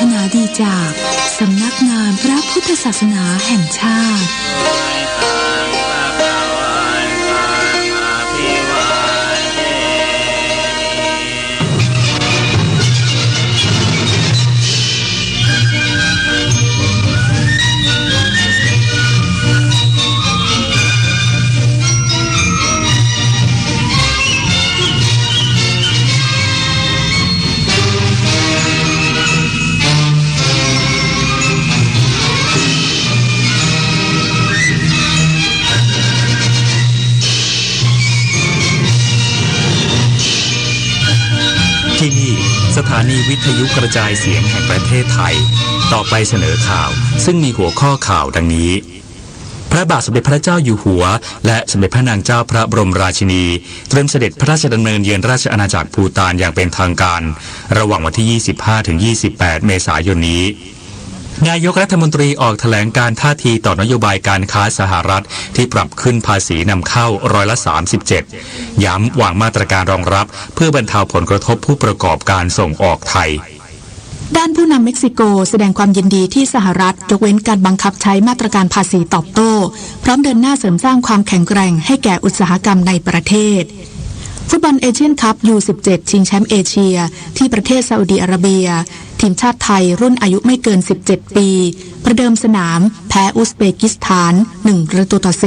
ทนาดีจากสำนักงานพระพุทธศาสนาแห่งชาติที่นี่สถานีวิทยุกระจายเสียงแห่งประเทศไทยต่อไปเสนอข่าวซึ่งมีหัวข้อข่าวดังนี้พระบาทสมเด็จพระเจ้าอยู่หัวและสมเด็จพระนางเจ้าพระบรมราชินีเตรียมเสด็จพระราชดำเนินเยือนราชอาณาจักรภูฏานอย่างเป็นทางการระหว่างวันที่ 25-28 เมษายนนี้นายกรัฐมนตรีออกแถลงการท่าทีต่อนโยบายการค้าสหรัฐที่ปรับขึ้นภาษีนำเข้า37%ย้ำวางมาตรการรองรับเพื่อบรรเทาผลกระทบผู้ประกอบการส่งออกไทยด้านผู้นำเม็กซิโกแสดงความยินดีที่สหรัฐยกเว้นการบังคับใช้มาตรการภาษีตอบโต้พร้อมเดินหน้าเสริมสร้างความแข็งแกร่งให้แก่อุตสาหกรรมในประเทศฟุตบอลเอเชียนคัพ U17 ชิงแชมป์เอเชียที่ประเทศซาอุดิอาระเบียทีมชาติไทยรุ่นอายุไม่เกิน17ปีประเดิมสนามแพ้อุซเบกิสถาน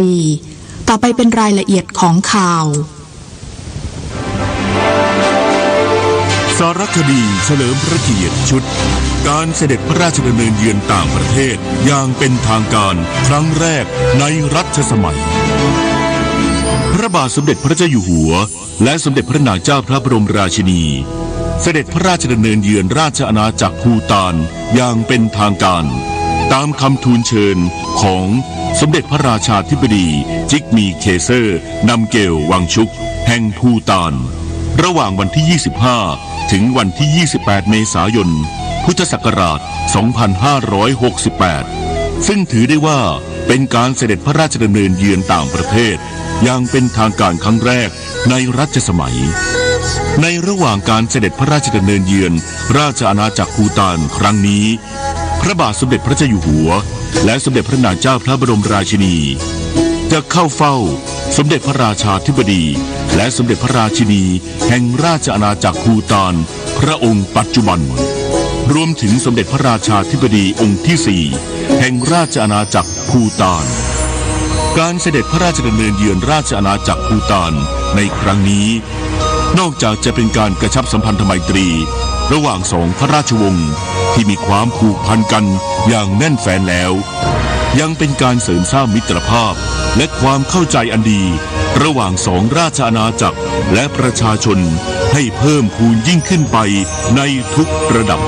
1-4ต่อไปเป็นรายละเอียดของข่าวสารคดีเฉลิมพระเกียรติชุดการเสด็จพระราชดำเนินเยือนต่างประเทศอย่างเป็นทางการครั้งแรกในรัชสมัยพระบาทสมเด็จพระเจ้าอยู่หัวและสมเด็จพระนางเจ้าพระบรมราชินีเสด็จพระราชดำเนินเยือนราชอาณาจักรภูฏานอย่างเป็นทางการตามคำทูลเชิญของสมเด็จพระราชาธิบดีจิกมีเคเซอร์นำเกลวังชุกแห่งภูฏานระหว่างวันที่ 25 ถึงวันที่ 28 เมษายน พุทธศักราช 2568 ซึ่งถือได้ว่าเป็นการเสด็จพระราชดำเนินเยือนต่างประเทศอย่างเป็นทางการครั้งแรกในรัชสมัยในระหว่างการเสด็จพระราชดำเนินเยือนราชอาณาจักรภูฏานครั้งนี้พระบาทสมเด็จพระเจ้าอยู่หัวและสมเด็จพระนางเจ้าพระบรมราชินีจะเข้าเฝ้าสมเด็จพระราชาธิบดีและสมเด็จพระราชินีแห่งราชอาณาจักรภูฏานพระองค์ปัจจุบันรวมถึงสมเด็จพระราชาธิบดีองค์ที่4แห่งราชอาณาจักรภูฏานการเสด็จพระราชดำเนินเยือนราชอาณาจักรภูฏานในครั้งนี้นอกจากจะเป็นการกระชับสัมพันธไมตรีระหว่างสองพระราชวงศ์ที่มีความผูกพันกันอย่างแน่นแฟ้นแล้วยังเป็นการเสริมสร้างมิตรภาพและความเข้าใจอันดีระหว่างสองราชอาณาจักรและประชาชนให้เพิ่มพูนยิ่งขึ้นไปในทุกระดับ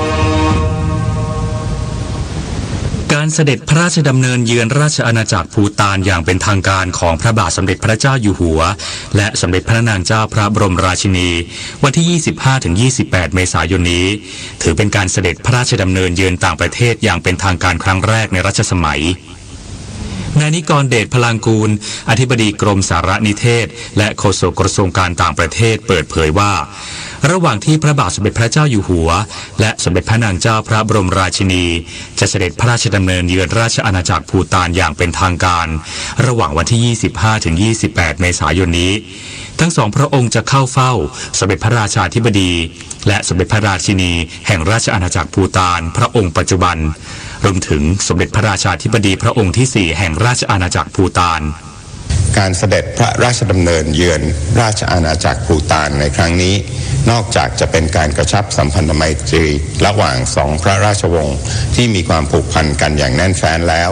การเสด็จพระราชดำเนินเยือนราชอาณาจักรภูฏานอย่างเป็นทางการของพระบาทสมเด็จพระเจ้าอยู่หัวและสมเด็จพระนางเจ้าพระบรมราชินีวันที่ 25-28 เมษายนนี้ถือเป็นการเสด็จพระราชดำเนินเยือนต่างประเทศอย่างเป็นทางการครั้งแรกในรัชสมัยนายนิกรเดชพลางกูลอธิบดีกรมสารนิเทศและโฆษกกระทรวงการต่างประเทศเปิดเผยว่าระหว่างที่พระบาทสมเด็จพระเจ้าอยู่หัวและสมเด็จพระนางเจ้าพระบรมราชินีจะเสด็จพระราชดำเนินเยือนราชอาณาจักรภูฏานอย่างเป็นทางการระหว่างวันที่ 25-28 เมษายนนี้ทั้งสองพระองค์จะเข้าเฝ้าสมเด็จพระราชาธิบดีและสมเด็จพระราชินีแห่งราชอาณาจักรภูฏานพระองค์ปัจจุบันรวมถึงสมเด็จพระราชาธิบดีพระองค์ที่4แห่งราชอาณาจักรภูฏานการเสด็จพระราชดำเนินเยือนราชอาณาจักรภูฏานในครั้งนี้นอกจากจะเป็นการกระชับสัมพันธไมตรีระหว่างสองพระราชวงศ์ที่มีความผูกพันกันอย่างแน่นแฟ้นแล้ว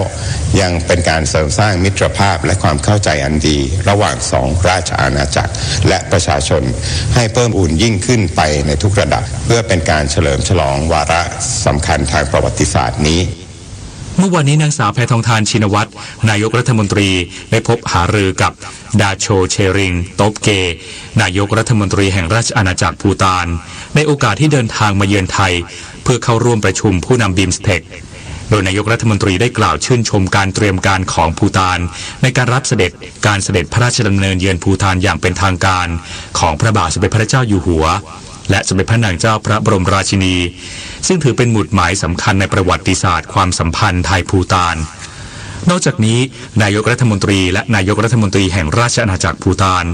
ยังเป็นการเสริมสร้างมิตรภาพและความเข้าใจอันดีระหว่างสองราชอาณาจักรและประชาชนให้เพิ่มอุ่นยิ่งขึ้นไปในทุกระดับเพื่อเป็นการเฉลิมฉลองวาระสำคัญทางประวัติศาสตร์นี้เมื่อวานนี้นางสาวแพทองธารชินวัตรนายกรัฐมนตรีได้พบหารือกับดาโชเชริงโตบเกนายกรัฐมนตรีแห่งราชอาณาจักรภูฏานในโอกาสที่เดินทางมาเยือนไทยเพื่อเข้าร่วมประชุมผู้นำบิมสเทคโดยนายกรัฐมนตรีได้กล่าวชื่นชมการเตรียมการของภูฏานในการรับเสด็จการเสด็จพระราชดำเนินเยือนภูฏานอย่างเป็นทางการของพระบาทสมเด็จพระเจ้าอยู่หัวและสมเด็จพระนางเจ้าพระบรมราชินี ซึ่งถือเป็นหมุดหมายสำคัญในประวัติศาสตร์ความสัมพันธ์ไทยภูฏานนอกจากนี้นายกรัฐมนตรีและนายกรัฐมนตรีแห่งราชอาณาจักรภูฏาน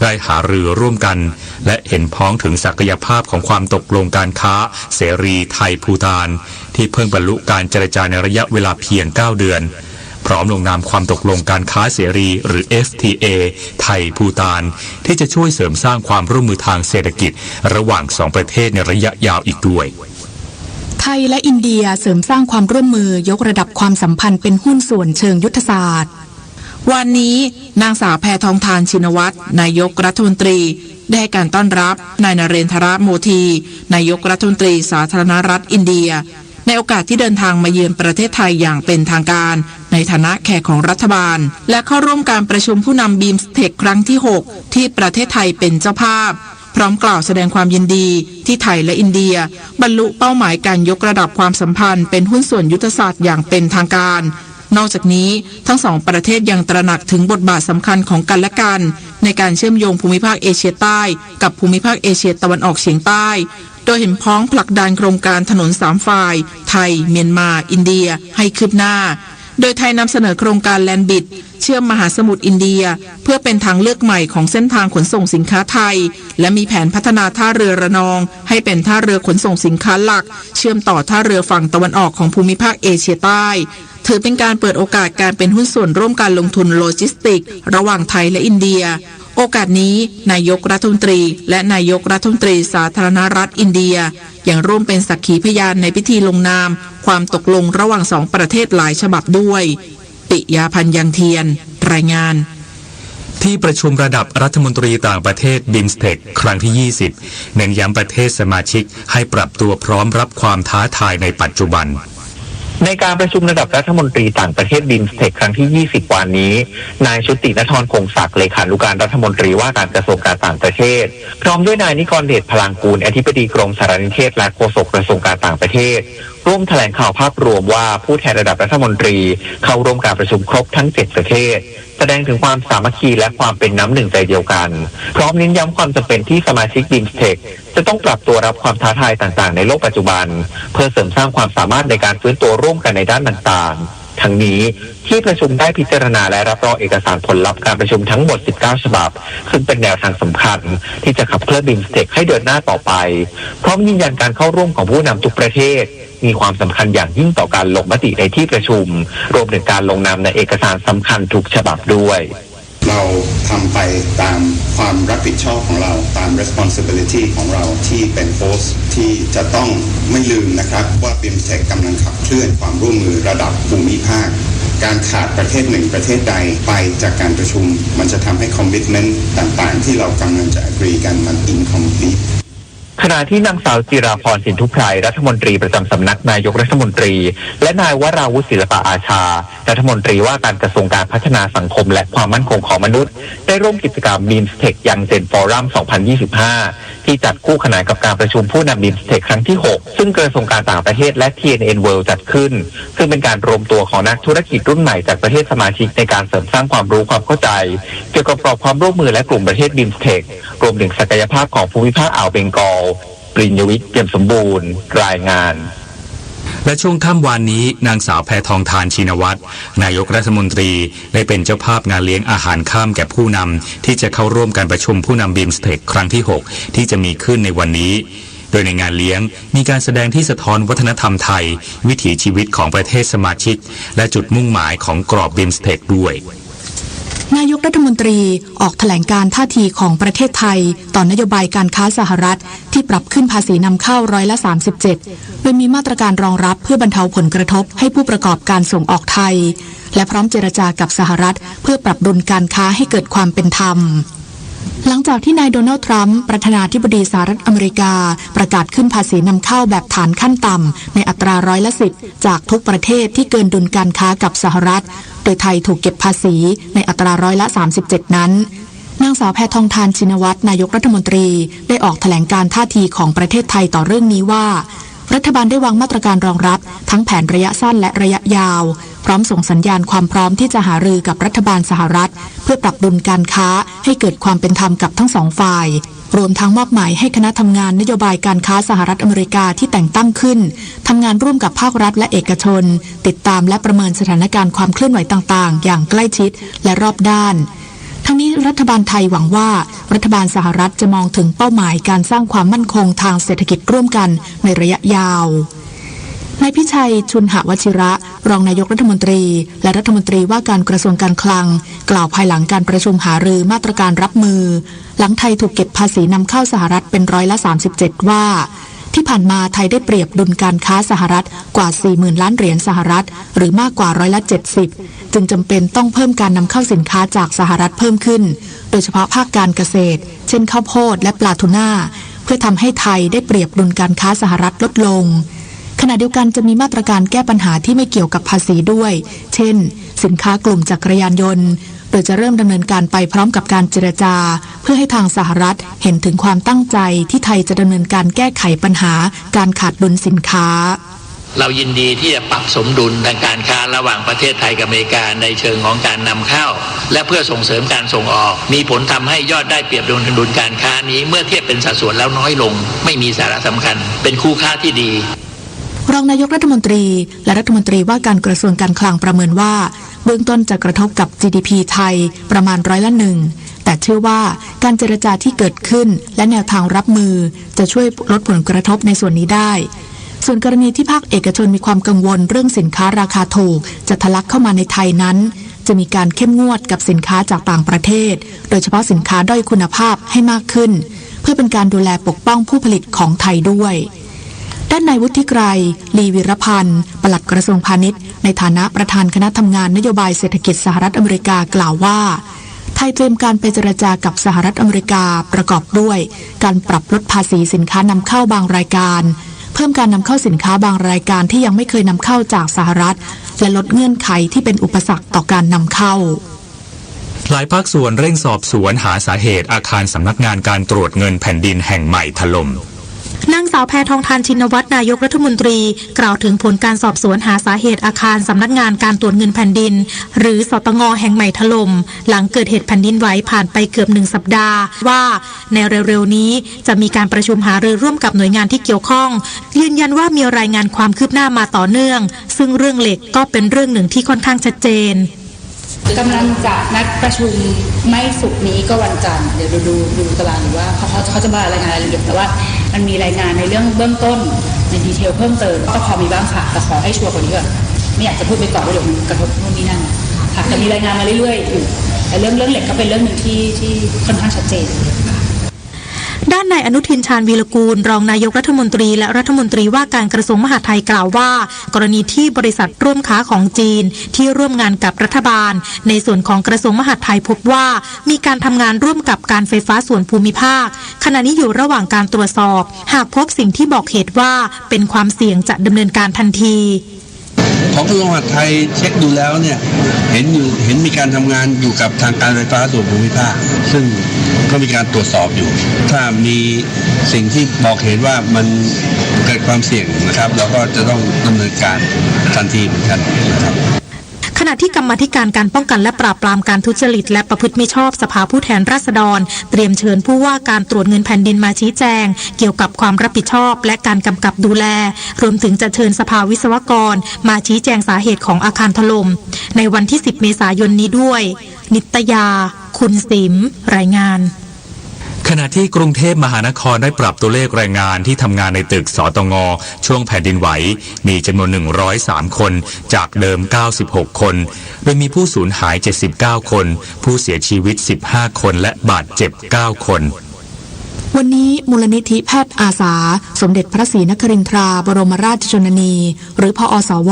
ได้หารือร่วมกันและเห็นพ้องถึงศักยภาพของความตกลงการค้าเสรีไทยภูฏานที่เพิ่งบรรลุการเจรจาในระยะเวลาเพียง 9 เดือนพร้อมลงนามความตกลงการค้าเสรีหรือ FTA ไทยภูฏานที่จะช่วยเสริมสร้างความร่วมมือทางเศรษฐกิจระหว่างสองประเทศในระยะยาวอีกด้วยไทยและอินเดียเสริมสร้างความร่วมมือยกระดับความสัมพันธ์เป็นหุ้นส่วนเชิงยุทธศาสตร์วันนี้นางสาวแพทองธารชินวัตรนายกรัฐมนตรีได้ให้การต้อนรับนายนเรนทรโมทีนายกรัฐมนตรีสาธารณรัฐอินเดียในโอกาสที่เดินทางมาเยือนประเทศไทยอย่างเป็นทางการในฐานะแขกของรัฐบาลและเข้าร่วมการประชุมผู้นำบีมสเทคครั้งที่ 6 ที่ประเทศไทยเป็นเจ้าภาพพร้อมกล่าวแสดงความยินดีที่ไทยและอินเดียบรรลุเป้าหมายการยกระดับความสัมพันธ์เป็นหุ้นส่วนยุทธศาสตร์อย่างเป็นทางการนอกจากนี้ทั้งสองประเทศยังตระหนักถึงบทบาทสำคัญของกันและกันในการเชื่อมโยงภูมิภาคเอเชียใต้กับภูมิภาคเอเชียตะวันออกเฉียงใต้โดยเห็นพ้องผลักดันโครงการถนน3ฝ่ายไทยเมียนมาอินเดียให้คืบหน้าโดยไทยนำเสนอโครงการแลนบิดเชื่อมมหาสมุทรอินเดียเพื่อเป็นทางเลือกใหม่ของเส้นทางขนส่งสินค้าไทยและมีแผนพัฒนาท่าเรือระนองให้เป็นท่าเรือขนส่งสินค้าหลักเชื่อมต่อท่าเรือฝั่งตะวันออกของภูมิภาคเอเชียใต้ถือเป็นการเปิดโอกาสการเป็นหุ้นส่วนร่วมการลงทุนโลจิสติกส์ระหว่างไทยและอินเดียโอกาสนี้นายกรัฐมนตรีและนายกรัฐมนตรีสาธารณรัฐอินเดียยังร่วมเป็นสักขีพยานในพิธีลงนามความตกลงระหว่างสองประเทศหลายฉบับด้วยปิยาพันธ์ยังเทียนรายงานที่ประชุมระดับรัฐมนตรีต่างประเทศบิมสเทคครั้งที่ 20เน้นย้ำประเทศสมาชิกให้ปรับตัวพร้อมรับความท้าทายในปัจจุบันในการประชุมระดับรัฐมนตรีต่างประเทศบิมสเทคครั้งที่ 20 วันนี้นายชุติณธร คงศักดิ์เลขานุการรัฐมนตรีว่าการกระทรวงการต่างประเทศพร้อมด้วยนายนิกรเดชพลังกูลอธิบดีกรมสารนิเทศและโฆษกกระทรวงการต่างประเทศร่วมแถลงข่าวภาพรวมว่าผู้แทนระดับรัฐมนตรีเข้าร่วมการประชุมครบทั้ง 7 ประเทศแสดงถึงความสามัคคีและความเป็นน้ำหนึ่งใจเดียวกันพร้อมเน้นย้ำความจำเป็นที่สมาชิกบิมสเทคจะต้องปรับตัวรับความท้าทายต่างๆในโลกปัจจุบันเพื่อเสริมสร้างความสามารถในการฟื้นตัวร่วมกันในด้านต่างๆทั้งนี้ที่ประชุมได้พิจารณาและรับรองเอกสารผลลัพธ์การประชุมทั้งหมด 19 ฉบับซึ่งเป็นแนวทางสำคัญที่จะขับเคลื่อนบิมสเทคให้เดินหน้าต่อไปพร้อมยืนยันการเข้าร่วมของผู้นำทุกประเทศมีความสำคัญอย่างยิ่งต่อการลงมติในที่ประชุมรวมถึงการลงนามในเอกสารสำคัญทุกฉบับด้วยเราทำไปตามความรับผิดชอบของเราตาม responsibility ของเราที่เป็นโฮสต์ที่จะต้องไม่ลืมนะครับว่า BIMSTEC กำลังขับเคลื่อนความร่วมมือระดับภูมิภาคการขาดประเทศหนึ่งประเทศใดไปจากการประชุมมันจะทำให้ commitment ต่างๆที่เรากำลังจะ agree กันมัน incompleteขณะที่นางสาวจิราพรสินทุไพรรัฐมนตรีประจำสำนักนายกรัฐมนตรีและนายวราวุฒิศิลปะอาชารัฐมนตรีว่าการกระทรวงการพัฒนาสังคมและความมั่นคงของมนุษย์ได้ร่วมกิจกรรมบีมสเทคยังเจนฟอรัม 2025 ที่จัดคู่ขนานกับการประชุมผู้นำบีมสเทคครั้งที่ 6 ซึ่งกระทรวงการต่างประเทศและ TNN World จัดขึ้นซึ่งเป็นการรวมตัวของนักธุรกิจรุ่นใหม่จากประเทศสมาชิกในการเสริมสร้างความรู้ความเข้าใจเกี่ยวกับกรอบความร่วมมือและกลุ่มประเทศบีมสเทครวมถึงศักยภาพของภูมิภาคอ่าวเบงกอลปริญญวิทย์เปี่ยมสมบูรณ์รายงานและช่วงค่ำวานนี้นางสาวแพทองธารชินวัตรนายกรัฐมนตรีได้เป็นเจ้าภาพงานเลี้ยงอาหารค่ำแก่ผู้นำที่จะเข้าร่วมการประชุมผู้นำบิมสเทคครั้งที่ 6 ที่จะมีขึ้นในวันนี้โดยในงานเลี้ยงมีการแสดงที่สะท้อนวัฒนธรรมไทยวิถีชีวิตของประเทศสมาชิกและจุดมุ่งหมายของกรอบบิมสเทคด้วยนายกรัฐมนตรีออกแถลงการท่าทีของประเทศไทยต่อนโยบายการค้าสหรัฐที่ปรับขึ้นภาษีนำเข้า37%โดยมีมาตรการรองรับเพื่อบรรเทาผลกระทบให้ผู้ประกอบการส่งออกไทยและพร้อมเจรจากับสหรัฐเพื่อปรับดุลการค้าให้เกิดความเป็นธรรมหลังจากที่นายโดนัลด์ทรัมป์ประธานาธิบดีสหรัฐอเมริกาประกาศขึ้นภาษีนำเข้าแบบฐานขั้นต่ำในอัตรา10%จากทุกประเทศที่เกินดุลการค้ากับสหรัฐโดยไทยถูกเก็บภาษีในอัตรา37%นั้นนางสาวแพทองธารชินวัตรนายกรัฐมนตรีได้ออกแถลงการท่าทีของประเทศไทยต่อเรื่องนี้ว่า รัฐบาลได้วางมาตรการรองรับทั้งแผนระยะสั้นและระยะยาวพร้อมส่งสัญญาณความพร้อมที่จะหารือกับรัฐบาลสหรัฐเพื่อปรับดุลการค้าให้เกิดความเป็นธรรมกับทั้งสองฝ่ายรวมทั้งมอบหมายให้คณะทำงานนโยบายการค้าสหรัฐอเมริกาที่แต่งตั้งขึ้นทำงานร่วมกับภาครัฐและเอกชนติดตามและประเมินสถานการณ์ความเคลื่อนไหวต่างๆอย่างใกล้ชิดและรอบด้านทั้งนี้รัฐบาลไทยหวังว่ารัฐบาลสหรัฐจะมองถึงเป้าหมายการสร้างความมั่นคงทางเศรษฐกิจร่วมกันในระยะยาวนายพิชัยชุนหวชิระรองนายกรัฐมนตรีและรัฐมนตรีว่าการกระทรวงการคลังกล่าวภายหลังการประชุมหารือมาตรการรับมือหลังไทยถูกเก็บภาษีนำเข้าสหรัฐเป็น37%ว่าที่ผ่านมาไทยได้เปรียบดุลการค้าสหรัฐกว่า 40,000 ล้านเหรียญสหรัฐหรือมากกว่า70%จึงจำเป็นต้องเพิ่มการนำเข้าสินค้าจากสหรัฐเพิ่มขึ้นโดยเฉพาะภาคการเกษตรเช่นข้าวโพดและปลาทูน่าเพื่อทำให้ไทยได้เปรียบดุลการค้าสหรัฐลดลงขณะเดียวกันจะมีมาตรการแก้ปัญหาที่ไม่เกี่ยวกับภาษีด้วยเช่นสินค้ากลุ่มจักรยานยนต์โดยจะเริ่มดำเนินการไปพร้อมกับการเจรจาเพื่อให้ทางสหรัฐเห็นถึงความตั้งใจที่ไทยจะดำเนินการแก้ไขปัญหาการขาดดุลสินค้าเรายินดีที่จะปรับสมดุลทางการค้าระหว่างประเทศไทยกับอเมริกาในเชิงของการนำเข้าและเพื่อส่งเสริมการส่งออกมีผลทำให้ยอดได้เปรียบดุลการค้านี้เมื่อเทียบเป็นสัดส่วนแล้วน้อยลงไม่มีสาระสำคัญเป็นคู่ค้าที่ดีรองนายกรัฐมนตรีและรัฐมนตรีว่าการกระทรวงการคลังประเมินว่าเบื้องต้นจะกระทบกับ GDP ไทยประมาณ1%แต่เชื่อว่าการเจรจาที่เกิดขึ้นและแนวทางรับมือจะช่วยลดผลกระทบในส่วนนี้ได้ส่วนกรณีที่ภาคเอกชนมีความกังวลเรื่องสินค้าราคาถูกจะทะลักเข้ามาในไทยนั้นจะมีการเข้มงวดกับสินค้าจากต่างประเทศโดยเฉพาะสินค้าด้อยคุณภาพให้มากขึ้นเพื่อเป็นการดูแลปกป้องผู้ผลิตของไทยด้วยด้านนายวุฒิไกร ลีวิรพันธ์ปลัดกระทรวงพาณิชย์ในฐานะประธานคณะทำงานนโยบายเศรษฐกิจสหรัฐอเมริกากล่าวว่าไทยเตรียมการไปเจรจากับสหรัฐอเมริกาประกอบด้วยการปรับลดภาษีสินค้านำเข้าบางรายการเพิ่มการนำเข้าสินค้าบางรายการที่ยังไม่เคยนำเข้าจากสหรัฐและลดเงื่อนไขที่เป็นอุปสรรคต่อการนำเข้าหลายภาคส่วนเร่งสอบสวนหาสาเหตุอาคารสำนักงานการตรวจเงินแผ่นดินแห่งใหม่ถล่มนางสาวแพทองธารชินวัตรนายกรัฐมนตรีกล่าวถึงผลการสอบสวนหาสาเหตุอาคารสำนักงานการตรวจเงินแผ่นดินหรือสตง.แห่งใหม่ถล่มหลังเกิดเหตุแผ่นดินไหวผ่านไปเกือบ1 สัปดาห์ว่าในเร็วๆนี้จะมีการประชุมหารือร่วมกับหน่วยงานที่เกี่ยวข้องยืนยันว่ามีรายงานความคืบหน้ามาต่อเนื่องซึ่งเรื่องเหล็กก็เป็นเรื่องหนึ่งที่ค่อนข้างชัดเจนกำลังจะนัดประชุมไม่ศุกร์นี้ก็วันจันทร์เดี๋ยวดูตารางดูว่าเขาจะมารายงานรายละเอียดแต่ว่ามันมีรายงานในเรื่องเบื้องต้นในดีเทลเพิ่มเติมก็พอมีบ้างค่ะแต่ขอให้ชัวร์กว่านี้ก่อนไม่อยากจะพูดไปก่อนว่าเดี๋ยวมันกระทบนู่นนี่นั่นค่ะแต่มีรายงานมาเรื่อยๆอยู่แต่เรื่องเหล็กก็เป็นเรื่องหนึ่งที่ค่อนข้างชัดเจนด้านนายอนุทินชาญวีรกูลรองนายกรัฐมนตรีและรัฐมนตรีว่าการกระทรวงมหาดไทยกล่าวว่ากรณีที่บริษัทร่วมค้าของจีนที่ร่วมงานกับรัฐบาลในส่วนของกระทรวงมหาดไทยพบว่ามีการทำงานร่วมกับการไฟฟ้าส่วนภูมิภาคขณะนี้อยู่ระหว่างการตรวจสอบหากพบสิ่งที่บอกเหตุว่าเป็นความเสี่ยงจะดำเนินการทันทีของกระทรวงมหาดไทยเช็คดูแล้วเนี่ยเห็นมีการทำงานอยู่กับทางการไฟฟ้าส่วนภูมิภาคซึ่งก็มีการตรวจสอบอยู่ถ้ามีสิ่งที่บอกเห็นว่ามันเกิดความเสี่ยงนะครับเราก็จะต้องดำเนินการทันทีเหมือนกันนะครับขณะที่กรรมาธิการการป้องกันและปราบปรามการทุจริตและประพฤติมิชอบสภาผู้แทนราษฎรเตรียมเชิญผู้ว่าการตรวจเงินแผ่นดินมาชี้แจงเกี่ยวกับความรับผิดชอบและการกำกับดูแลรวมถึงจะเชิญสภาวิศวกรมาชี้แจงสาเหตุของอาคารถล่มในวันที่10 เมษายนนี้ด้วยนิตยาคุณสิมรายงานขณะที่กรุงเทพมหานครได้ปรับตัวเลขแรงงานที่ทำงานในตึกสตง.ช่วงแผ่นดินไหวมีจำนวน103 คนจากเดิม96 คนโดยมีผู้สูญหาย79 คนผู้เสียชีวิต15 คนและบาดเจ็บ9 คนวันนี้มูลนิธิแพทย์อาสาสมเด็จพระศรีนครินทราบรมราชชนนีหรือพอสว.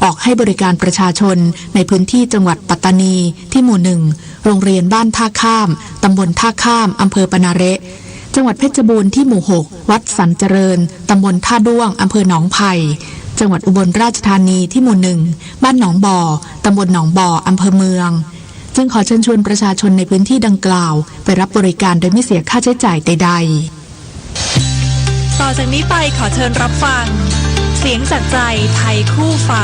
ออกให้บริการประชาชนในพื้นที่จังหวัดปัตตานีที่หมู่ 1โรงเรียนบ้านท่าข้ามตำบลท่าข้ามอำเภอปนาเระจังหวัดเพชรบูรณ์ที่หมู่ 6วัดสันเจริญตำบลท่าด้วงอำเภอหนองไผ่จังหวัดอุบลราชธานีที่หมู่ 1บ้านหนองบ่อตำบลหนองบ่ออำเภอเมืองจึงขอเชิญชวนประชาชนในพื้นที่ดังกล่าวไปรับบริการโดยไม่เสียค่าใช้จ่ายใดๆ ต่อจากนี้ไปขอเชิญรับฟังเสียงจากใจไทยคู่ฟ้า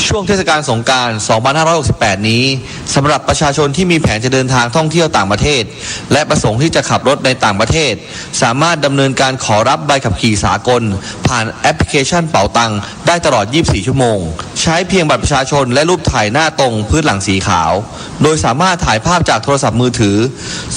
ช่วงเทศกาลสงกรานต์ 2568 นี้สำหรับประชาชนที่มีแผนจะเดินทางท่องเที่ยวต่างประเทศและประสงค์ที่จะขับรถในต่างประเทศสามารถดำเนินการขอรับใบขับขี่สากลผ่านแอปพลิเคชันเป๋าตังได้ตลอด 24 ชั่วโมงใช้เพียงบัตรประชาชนและรูปถ่ายหน้าตรงพื้นหลังสีขาวโดยสามารถถ่ายภาพจากโทรศัพท์มือถือ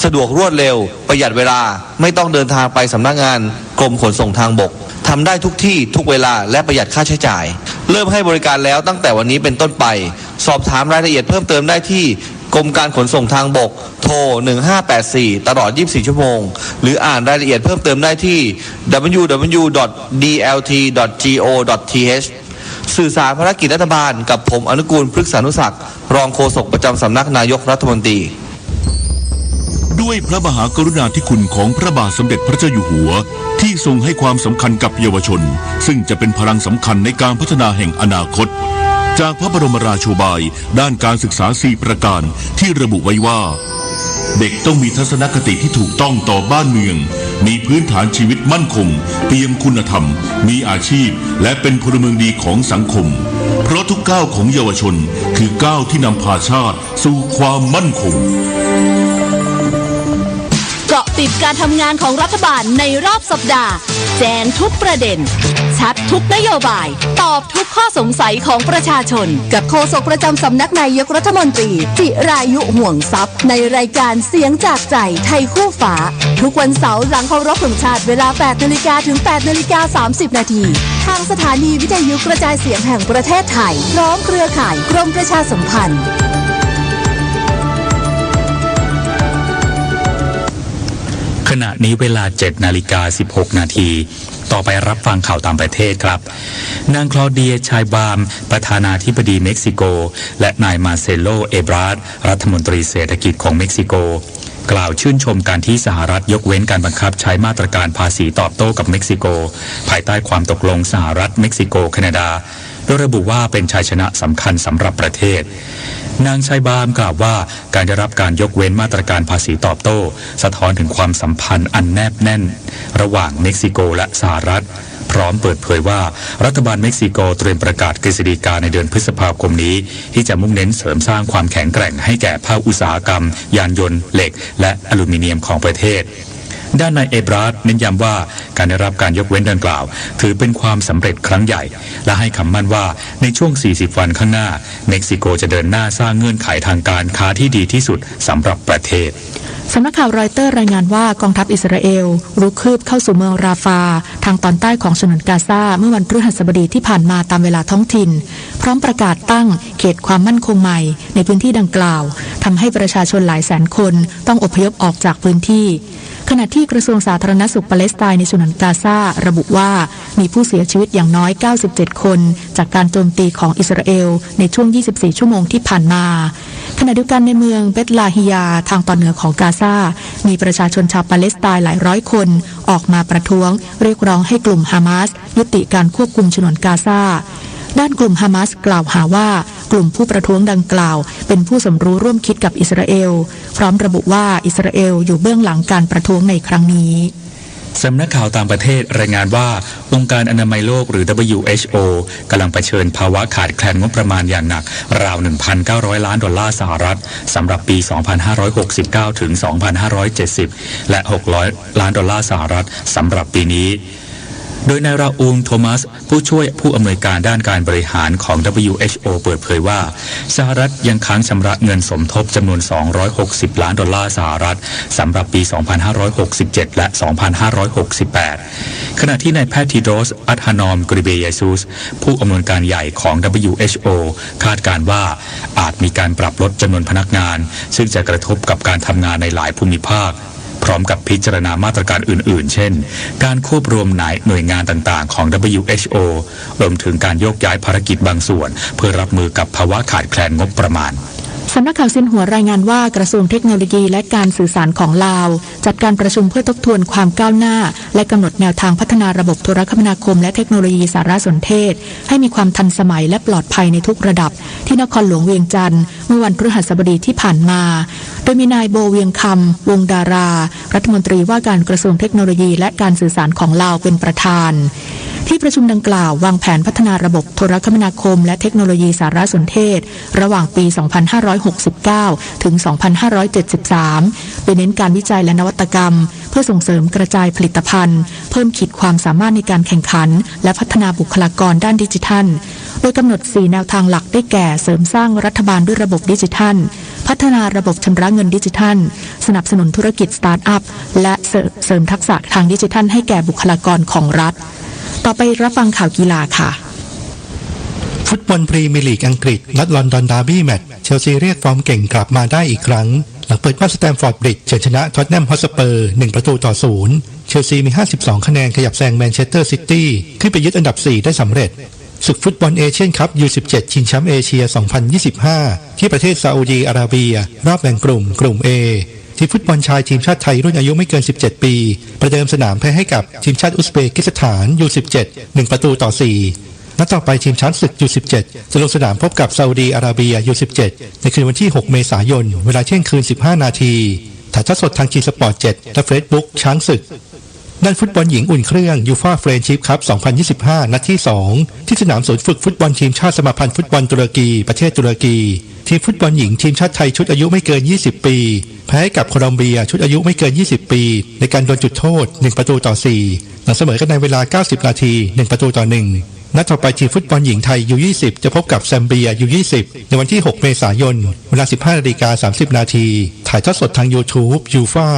สะดวกรวดเร็วประหยัดเวลาไม่ต้องเดินทางไปสำนักงานกรมขนส่งทางบกทำได้ทุกที่ทุกเวลาและประหยัดค่าใช้จ่ายเริ่มให้บริการแล้วตั้งแต่วันนี้เป็นต้นไปสอบถามรายละเอียดเพิ่มเติมได้ที่กรมการขนส่งทางบกโทร 1584 ตลอด 24 ชั่วโมงหรืออ่านรายละเอียดเพิ่มเติมได้ที่ www.dlt.go.th สื่อสารภารกิจรัฐบาลกับผมอนุกูลพฤกษานุศักดิ์รองโฆษกประจำสำนักนายกรัฐมนตรีด้วยพระมหากรุณาธิคุณของพระบาทสมเด็จพระเจ้าอยู่หัวที่ทรงให้ความสำคัญกับเยาวชนซึ่งจะเป็นพลังสำคัญในการพัฒนาแห่งอนาคตจากพระบรมราโชบายด้านการศึกษา4ประการที่ระบุไว้ว่าเด็กต้องมีทัศนคติที่ถูกต้องต่อบ้านเมืองมีพื้นฐานชีวิตมั่นคงเตรียมคุณธรรมมีอาชีพและเป็นพลเมืองดีของสังคมเพราะทุกก้าวของเยาวชนคือก้าวที่นำพาชาติสู่ความมั่นคงเกาะติดการทำงานของรัฐบาลในรอบสัปดาห์แจงทุกประเด็นชัดทุกนโยบายตอบทุกข้อสงสัยของประชาชนกับโฆษกประจำสำนักนายกรัฐมนตรีจิรายุห่วงทรัพย์ในรายการเสียงจากใจไทยคู่ฟ้าทุกวันเสาร์หลังเคารพธงชาติเวลา 8 นาฬิกาถึง 8 นาฬิกา 30 นาทีทางสถานีวิทยุกระจายเสียงแห่งประเทศไทยพร้อมเครือข่ายกรมประชาสัมพันธ์ขณะนี้เวลา 7:16 นาทีต่อไปรับฟังข่าวต่างประเทศครับนางคลอเดียชายบามประธานาธิบดีเม็กซิโกและนายมาเซโลเอบราดรัฐมนตรีเศรษฐกิจของเม็กซิโกกล่าวชื่นชมการที่สหรัฐยกเว้นการบังคับใช้มาตรการภาษีตอบโต้กับเม็กซิโกภายใต้ความตกลงสหรัฐเม็กซิโกแคนาดาโดยระบุว่าเป็นชัยชนะสำคัญสำหรับประเทศนางชัยบามกล่าวว่าการได้รับการยกเว้นมาตรการภาษีตอบโต้สะท้อนถึงความสัมพันธ์อันแนบแน่นระหว่างเม็กซิโกและสหรัฐพร้อมเปิดเผยว่ารัฐบาลเม็กซิโกเตรียมประกาศกฤษฎีกาในเดือนพฤษภาคมนี้ที่จะมุ่งเน้นเสริมสร้างความแข็งแกร่งให้แก่ภาคอุตสาหกรรมยานยนต์เหล็กและอลูมิเนียมของประเทศด้านนายเอบราดเน้นย้ำว่าการได้รับการยกเว้นดังกล่าวถือเป็นความสำเร็จครั้งใหญ่และให้คำมั่นว่าในช่วง 40 วันข้างหน้าเม็กซิโกจะเดินหน้าสร้างเงื่อนไขทางการค้าที่ดีที่สุดสำหรับประเทศสำนักข่าวรอยเตอร์รายงานว่ากองทัพอิสราเอลรุกคืบเข้าสู่เมืองราฟาทางตอนใต้ของฉนวนกาซาเมื่อวันพฤหัสบดีที่ผ่านมาตามเวลาท้องถิ่นพร้อมประกาศตั้งเขตความมั่นคงใหม่ในพื้นที่ดังกล่าวทำให้ประชาชนหลายแสนคนต้องอพยพออกจากพื้นที่ขณะที่กระทรวงสาธารณสุขปาเลสไตน์ในฉนวนกาซาระบุว่ามีผู้เสียชีวิตอย่างน้อย97คนจากการโจมตีของอิสราเอลในช่วง24ชั่วโมงที่ผ่านมาขณะเดียวกันในเมืองเบตลาฮิยาทางตอนเหนือของกาซามีประชาชนชาวปาเลสไตน์หลายร้อยคนออกมาประท้วงเรียกร้องให้กลุ่มฮามาสยุติการควบคุมฉนวนกาซาด้านกลุ่มฮามาสกล่าวหาว่ากลุ่มผู้ประท้วงดังกล่าวเป็นผู้สมรู้ร่วมคิดกับอิสราเอลพร้อมระบุว่าอิสราเอลอยู่เบื้องหลังการประท้วงในครั้งนี้สำนักข่าวต่างประเทศรายงานว่าองค์การอนามัยโลกหรือ WHO กำลังเผชิญภาวะขาดแคลนงบประมาณอย่างหนักราว 1,900 ล้านดอลลาร์สหรัฐสำหรับปี 2569 ถึง 2570 และ 600 ล้านดอลลาร์สหรัฐสำหรับปีนี้โดยนายราอูลโทมัสผู้ช่วยผู้อำนวยการด้านการบริหารของ WHO เปิดเผยว่าสหรัฐยังค้างชำระเงินสมทบจำนวน260ล้านดอลลาร์สหรัฐสำหรับปี 2567 และ 2568 ขณะที่นายแพทย์ทีโดรส อัธานอม กริเบเยซุสผู้อำนวยการใหญ่ของ WHO คาดการณ์ว่าอาจมีการปรับลดจำนวนพนักงานซึ่งจะกระทบกับการทำงานในหลายภูมิภาคพร้อมกับพิจารณามาตรการอื่นๆเช่นการควบรวมหน่วยงานต่างๆของ WHO รวมถึงการโยกย้ายภารกิจบางส่วนเพื่อรับมือกับภาวะขาดแคลนงบประมาณ สำนักข่าวซินหัวรายงานว่ากระทรวงเทคโนโลยีและการสื่อสารของลาวจัดการประชุมเพื่อทบทวนความก้าวหน้าและกำหนดแนวทางพัฒนาระบบโทรคมนาคมและเทคโนโลยีสารสนเทศให้มีความทันสมัยและปลอดภัยในทุกระดับที่นครหลวงเวียงจันทร์เมื่อวันพฤหัสบดีที่ผ่านมาโดยมีนายโบเวียงคำวงดารารัฐมนตรีว่าการกระทรวงเทคโนโลยีและการสื่อสารของลาวเป็นประธานที่ประชุมดังกล่าววางแผนพัฒนาระบบโทรคมนาคมและเทคโนโลยีสารสนเทศระหว่างปี 2569 ถึง 2573 โดยเน้นการวิจัยและนวัตกรรมเพื่อส่งเสริมกระจายผลิตภัณฑ์เพิ่มขีดความสามารถในการแข่งขันและพัฒนาบุคลากรด้านดิจิทัลโดยกำหนด 4 แนวทางหลักได้แก่เสริมสร้างรัฐบาลด้วยระบบดิจิทัลพัฒนาระบบชำระเงินดิจิทัลสนับสนุนธุรกิจสตาร์ทอัพและเสริมทักษะทางดิจิทัลให้แก่บุคลากรของรัฐต่อไปรับฟังข่าวกีฬาค่ะฟุตบอลพรีเมียร์ลีกอังกฤษนัดลอนดอนดาร์บี้แมตช์เชลซีเรียกฟอร์มเก่งกลับมาได้อีกครั้งหลังเปิดบ้านสแตมฟอร์ดบริดจ์เฉือนชนะท็อตแนมฮอตสเปอร์1-0เชลซีมี52คะแนนขยับแซงแมนเชสเตอร์ซิตี้ขึ้นไปยึดอันดับ4ได้สำเร็จศึกฟุตบอลเอเชียนคัพ U17 ชิงแชมป์เอเชีย 2025 ที่ประเทศซาอุดีอาระเบียรอบแบ่งกลุ่ม Aทีมฟุตบอลชายทีมชาติไทยรุ่นอายุไม่เกิน17ปีประเดิมสนามแพ้ให้กับทีมชาติอุซเบกิสถาน U17 1-4นัดต่อไปทีมช้างศึก U17 จะลงสนามพบกับซาอุดีอาระเบีย U17 ในคืนวันที่ 6 เมษายนเวลาเที่ยงคืน 15 นาทีถ่ายทอดสดทาง G Sport 7 และเฟซบุ๊กช้างศึกด้านฟุตบอลหญิงอุ่นเครื่องยูฟ่าเฟรนชิพคัพ 2025 นัดที่ 2 ที่สนามศูนย์ฝึกฟุตบอลทีมชาติสมาพันธ์ฟุตบอลตุรกีประเทศตุรกีทีมฟุตบอลหญิงทีมชาติไทยชุดอายุไม่เกิน20ปีแพ้กับโคลอมเบียชุดอายุไม่เกิน20ปีในการดวลจุดโทษ1-4หลังเสมอกันในเวลา90นาที1-1นัดต่อไปทีมฟุตบอลหญิงไทย U20 จะพบกับแซมเบีย U20 ในวันที่ 6 เมษายนเวลา 15:30 นาทีถ่ายทอดสดทาง YouTube ยูฟ่า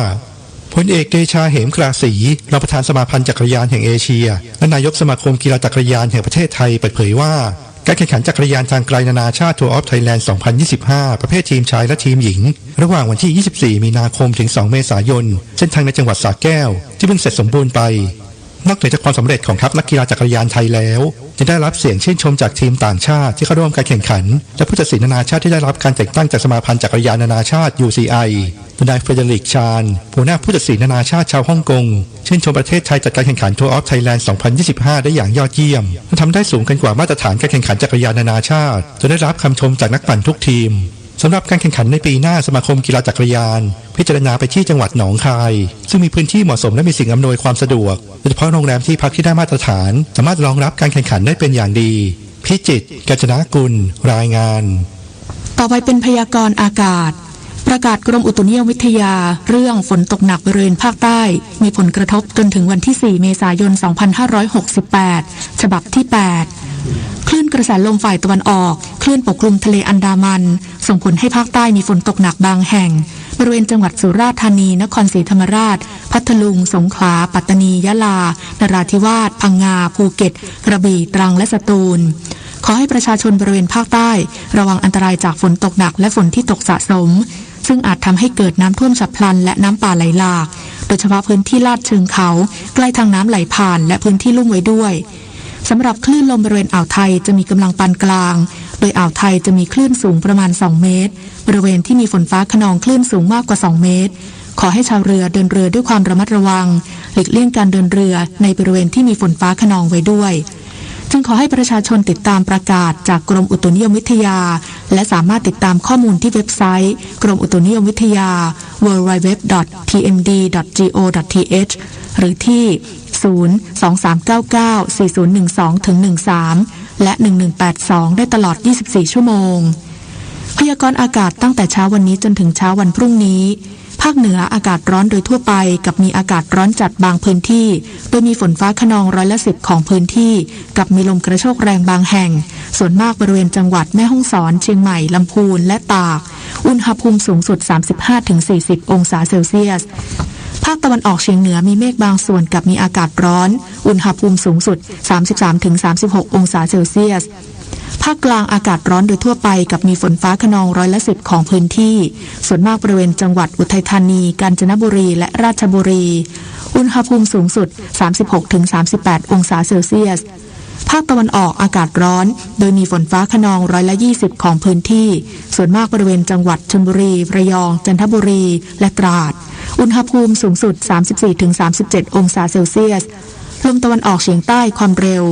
พลเอกเดชาเหมกราศรีรองประธานสมาพันธ์จักรยานแห่งเอเชียและนายกสมาคมกีฬาจักรยานแห่งประเทศไทยเปิดเผยว่าการแข่งขันจักรยานทางไกลนานาชาติทัวร์ออฟไทยแลนด์ 2025 ประเภททีมชายและทีมหญิงระหว่างวันที่ 24 มีนาคมถึง 2 เมษายนเส้นทางในจังหวัดสระแก้วที่เพิ่งเสร็จสมบูรณ์ไปนอกจากความสำเร็จของทัพนักกีฬาจักรยานไทยแล้วจะได้รับเสียงชื่นชมจากทีมต่างชาติที่เข้าร่วมการแข่งขันและผู้ตัดสินนานาชาติที่ได้รับการแต่งตั้งจากสมาพันธ์จักรยานนานาชาติ UCI นายเฟรเดริกชานหัวหน้าผู้ตัดสินนานาชาติชาวฮ่องกงชื่นชมประเทศไทยจัดการแข่งขันทัวร์ออฟไทยแลนด์ 2025 ได้อย่างยอดเยี่ยมและทำได้สูงเกินกว่ามาตรฐานการแข่งขันจักรยานนานาชาติจนได้รับคำชมจากนักปั่นทุกทีมสำหรับการแข่งขันในปีหน้าสมาคมกีฬาจักรยานพิจารณาไปที่จังหวัดหนองคายซึ่งมีพื้นที่เหมาะสมและมีสิ่งอำนวยความสะดวกโดยเฉพาะโรงแรมที่พักที่ได้มาตรฐานสามารถรองรับการแข่งขันได้เป็นอย่างดีพิจิตร กาญจนกุลรายงานต่อไปเป็นพยากรณ์อากาศประกาศกรมอุตุนิยมวิทยาเรื่องฝนตกหนักบริเวณภาคใต้มีผลกระทบจนถึงวันที่ 4 เมษายน 2568 ฉบับที่ 8 คลื่นกระแสลมฝ่ายตะวันออกคลื่นปกคลุมทะเลอันดามันส่งผลให้ภาคใต้มีฝนตกหนักบางแห่งบริเวณจังหวัดสุราษฎร์ธานีนครศรีธรรมราชพัทลุงสงขลาปัตตานียะลานราธิวาสพังงาภูเก็ตกระบี่ตรังและสตูลขอให้ประชาชนบริเวณภาคใต้ระวังอันตรายจากฝนตกหนักและฝนที่ตกสะสมซึ่งอาจทำให้เกิดน้ำท่วมฉับพลันและน้ำป่าไหลหลากโดยเฉพาะพื้นที่ลาดเชิงเขาใกล้ทางน้ำไหลผ่านและพื้นที่ลุ่มไว้ด้วยสำหรับคลื่นลมบริเวณอ่าวไทยจะมีกำลังปานกลางโดยอ่าวไทยจะมีคลื่นสูงประมาณ2 เมตรบริเวณที่มีฝนฟ้าคะนองคลื่นสูงมากกว่า2 เมตรขอให้ชาวเรือเดินเรือด้วยความระมัดระวังหลีกเลี่ยงการเดินเรือในบริเวณที่มีฝนฟ้าคะนองไว้ด้วยจึงขอให้ประชาชนติดตามประกาศจากกรมอุตุนิยมวิทยาและสามารถติดตามข้อมูลที่เว็บไซต์กรมอุตุนิยมวิทยา www.tmd.go.th หรือที่ 023994012-13 และ 1182 ได้ตลอด 24 ชั่วโมงพยากรณ์อากาศตั้งแต่เช้าวันนี้จนถึงเช้าวันพรุ่งนี้ภาคเหนืออากาศร้อนโดยทั่วไปกับมีอากาศร้อนจัดบางพื้นที่โดยมีฝนฟ้าคะนอง10%ของพื้นที่กับมีลมกระโชกแรงบางแห่งส่วนมากบริเวณจังหวัดแม่ฮ่องสอนเชียงใหม่ลำพูนและตากอุณหภูมิสูงสุด 35-40 องศาเซลเซียสภาคตะวันออกเฉียงเหนือมีเมฆบางส่วนกับมีอากาศร้อนอุณหภูมิสูงสุด 33-36 องศาเซลเซียสภาคกลางอากาศร้อนโดยทั่วไปกับมีฝนฟ้าคะนอง10%ของพื้นที่ส่วนมากบริเวณจังหวัดอุทัยธานีกาญจนบุรีและราชบุรีอุณหภูมิสูงสุด 36-38 องศาเซลเซียส ภาคตะวันออกอากาศร้อนโดยมีฝนฟ้าคะนอง20%ของพื้นที่ส่วนมากบริเวณจังหวัดชลบุรีระยองจันทบุรีและตราดอุณหภูมิสูงสุด 34-37 องศาเซลเซียสลมตะวันออกเฉียงใต้ความเร็ว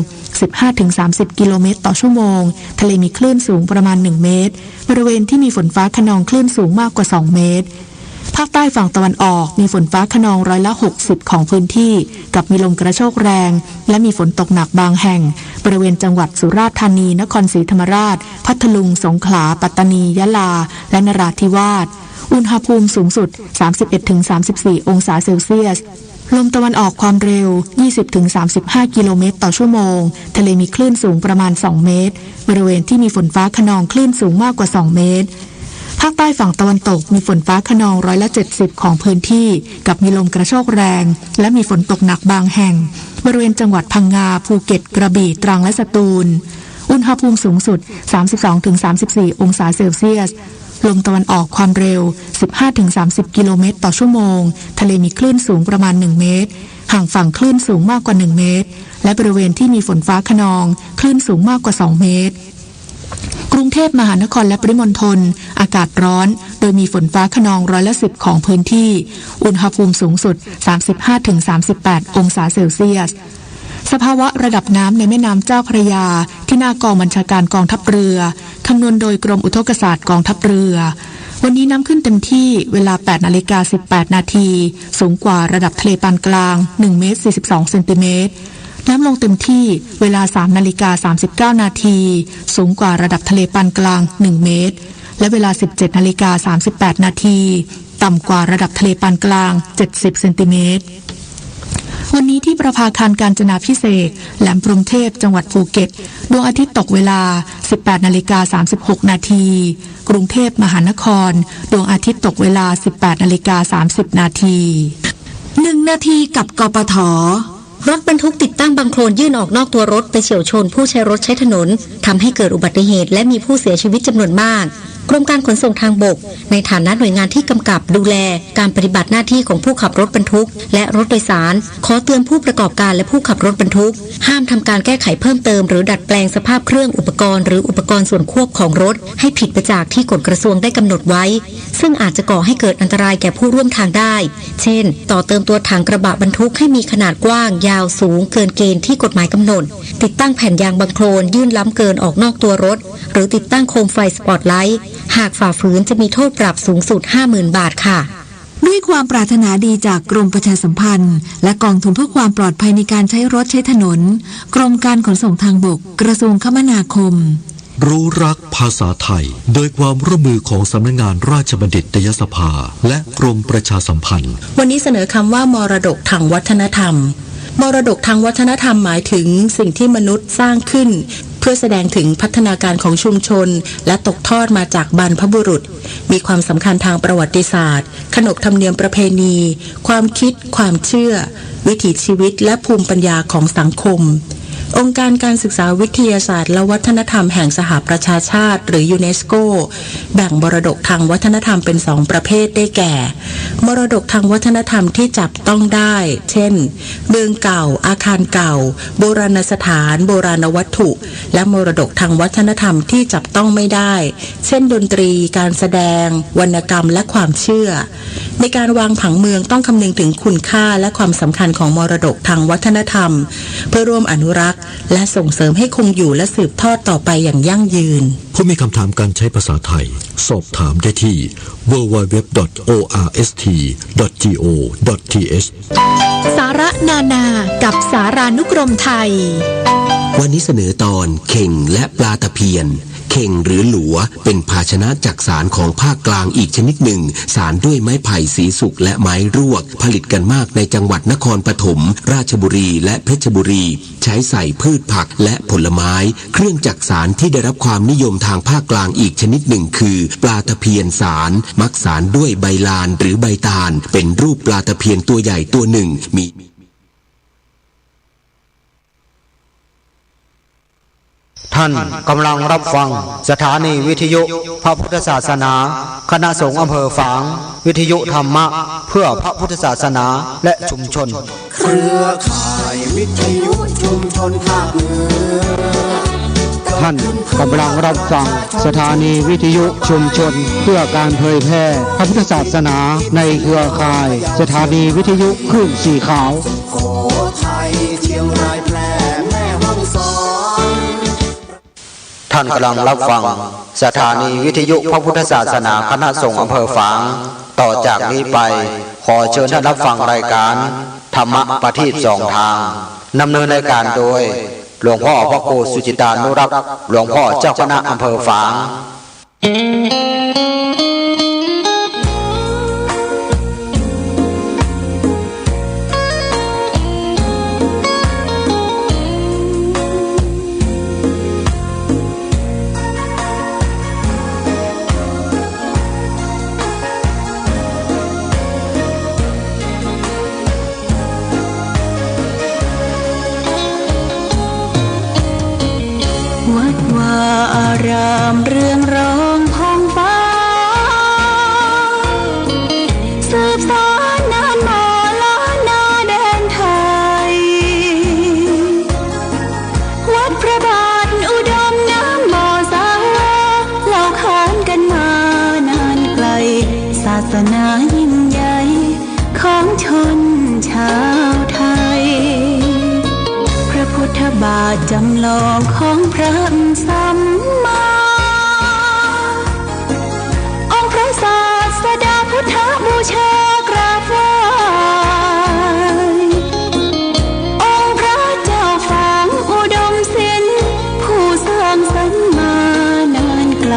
15-30 กิโลเมตรต่อชั่วโมงทะเลมีคลื่นสูงประมาณ1เมตรบริเวณที่มีฝนฟ้าคะนองคลื่นสูงมากกว่า2เมตรภาคใต้ฝั่งตะวันออกมีฝนฟ้าคะนอง60%ของพื้นที่กับมีลมกระโชกแรงและมีฝนตกหนักบางแห่งบริเวณจังหวัดสุราษฎร์ธานีนครศรีธรรมราชพัทลุงสงขลาปัตตานียะลาและนราธิวาสอุณหภูมิสูงสุด 31-34 องศาเซลเซียสลมตะวันออกความเร็ว 20-35 กิโลเมตรต่อชั่วโมงทะเลมีคลื่นสูงประมาณ2เมตรบริเวณที่มีฝนฟ้าคะนองคลื่นสูงมากกว่า2เมตรภาคใต้ฝั่งตะวันตกมีฝนฟ้าคะนอง70%ของพื้นที่กับมีลมกระโชกแรงและมีฝนตกหนักบางแห่งบริเวณจังหวัดพังงาภูเก็ตกระบี่ตรังและสตูลอุณหภูมิสูงสุด 32-34 องศาเซลเซียสลมตะวันออกความเร็ว 15-30 กิโลเมตรต่อชั่วโมงทะเลมีคลื่นสูงประมาณ1เมตรห่างฝั่งคลื่นสูงมากกว่า1เมตรและบริเวณที่มีฝนฟ้าคะนองคลื่นสูงมากกว่า2เมตรกรุงเทพมหานครและปริมณฑลอากาศร้อนโดยมีฝนฟ้าคะนอง10%ของพื้นที่อุณหภูมิสูงสุด 35-38 องศาเซลเซียสสภาวะระดับน้ำในแม่น้ำเจ้าพระยาที่หน้ากองบัญชาการกองทัพเรือคำนวณโดยกรมอุทกศาสตร์กองทัพเรือวันนี้น้ำขึ้นเต็มที่เวลา 8:18 นาทีสูงกว่าระดับทะเลปานกลาง1เมตร42เซนติเมตรน้ำลงเต็มที่เวลา 3:39 นาทีสูงกว่าระดับทะเลปานกลาง1เมตรและเวลา 17:38 นาทีต่ำกว่าระดับทะเลปานกลาง70เซนติเมตรวันนี้ที่ประภาคารกาญจนาภิเษกแหลมพรหมเทพจังหวัดภูเก็ตดวงอาทิตย์ตกเวลา 18:36 นาทีกรุงเทพมหานครดวงอาทิตย์ตกเวลา 18:30 นาที1 นาทีกับกปท.รถบรรทุกติดตั้งบังโคลนยื่นออกนอกตัวรถไปเฉี่ยวชนผู้ใช้รถใช้ถนนทำให้เกิดอุบัติเหตุและมีผู้เสียชีวิตจำนวนมากกรมการขนส่งทางบกในฐานะหน่วยงานที่กำกับดูแลการปฏิบัติหน้าที่ของผู้ขับรถบรรทุกและรถโดยสารขอเตือนผู้ประกอบการและผู้ขับรถบรรทุกห้ามทำการแก้ไขเพิ่มเติมหรือดัดแปลงสภาพเครื่องอุปกรณ์หรืออุปกรณ์ส่วนควบของรถให้ผิดไปจากที่กฎกระทรวงได้กำหนดไว้ซึ่งอาจจะก่อให้เกิดอันตรายแก่ผู้ร่วมทางได้เช่นต่อเติมตัวถังกระบะบรรทุกให้มีขนาดกว้างยาวสูงเกินเกณฑ์ที่กฎหมายกำหนดติดตั้งแผ่นยางบังโคลนยื่นล้ำเกินออกนอกตัวรถหรือติดตั้งโคมไฟสปอตไลท์หากฝ่าฝืนจะมีโทษปรับสูงสุด 50,000 บาทค่ะด้วยความปรารถนาดีจากกรมประชาสัมพันธ์และกองทุนเพื่อความปลอดภัยในการใช้รถใช้ถนนกรมการขนส่งทางบกกระทรวงคมนาคมรู้รักภาษาไทยโดยความร่วมมือของสำนักงานราชบัณฑิตยสภาและกรมประชาสัมพันธ์วันนี้เสนอคำว่ามรดกทางวัฒนธรรมมรดกทางวัฒนธรรมหมายถึงสิ่งที่มนุษย์สร้างขึ้นเพื่อแสดงถึงพัฒนาการของชุมชนและตกทอดมาจากบรรพบุรุษมีความสำคัญทางประวัติศาสตร์ขนบธรรมเนียมประเพณีความคิดความเชื่อวิถีชีวิตและภูมิปัญญาของสังคมองค์การการศึกษาวิทยาศาสตร์และวัฒนธรรมแห่งสหประชาชาติหรือยูเนสโกแบ่งมรดกทางวัฒนธรรมเป็น2ประเภทได้แก่มรดกทางวัฒนธรรมที่จับต้องได้เช่นเมืองเก่าอาคารเก่าโบราณสถานโบราณวัตถุและมรดกทางวัฒนธรรมที่จับต้องไม่ได้เช่นดนตรีการแสดงวรรณกรรมและความเชื่อในการวางผังเมืองต้องคำนึงถึงคุณค่าและความสำคัญของมรดกทางวัฒนธรรมเพื่อร่วมอนุรักษ์และส่งเสริมให้คงอยู่และสืบทอดต่อไปอย่างยั่งยืนผู้มีคำถามการใช้ภาษาไทยสอบถามได้ที่ www.orst.go.th สาระนานากับสารานุกรมไทยวันนี้เสนอตอนเข่งและปลาตะเพียนเข่งหรือหลัวเป็นภาชนะจักสานของภาคกลางอีกชนิดหนึ่งสานด้วยไม้ไผ่สีสุกและไม้รวกผลิตกันมากในจังหวัดนครปฐมราชบุรีและเพชรบุรีใช้ใส่พืชผักและผลไม้เครื่องจักสานที่ได้รับความนิยมทางภาคกลางอีกชนิดหนึ่งคือปลาตะเพียนสานมักสานด้วยใบลานหรือใบตาลเป็นรูปปลาตะเพียนตัวใหญ่ตัวหนึ่งมีท่านกำลังรับฟังสถานีวิทยุพระพุทธศาสนาคณะสงฆ์อำเภอฝางวิทยุธรรมะเพื่อพระพุทธศาสนาและชุมชนเครือข่าย วิทยุชุมชนภาคเหนือท่านกำลังรับฟังสถานีวิทยุชุมชนเพื่อการเผยแพร่พระพุทธศาสนาในเครือข่ายสถานีวิทยุคลื่นสีขาว โขทัยเชียงรายแพร่แม่ฮ่องสอน ท่านกำลังรับฟังสถานีวิทยุพระพุทธศาสนาคณะสงฆ์อำเภอฝางต่อจากนี้ไปขอเชิญท่านรับฟังรายการธรรมะประทีปสองทางดำเนินรายการโดยหลวงพ่อพระครูสุจิตานุรักษ์หลวงพ่อเจ้าคณะอำเภอฝางวัดวาอารามเรืองร้องพ้องฟ้าสืบสานนานมาล้านนาแดนไทยวัดพระบาทอุดมน้ำบ่อสาวาเล่าขานกันมานานไกลศาสนายิ่งใหญ่ของชนชาวไทยพระพุทธบาทจำลองของพระสัมมาองค์พระศาสดาพุทธบูชากราบไหว้องค์พระเจ้าฝางอุดมศิลป์ผู้สร้างสรรค์มานานไกล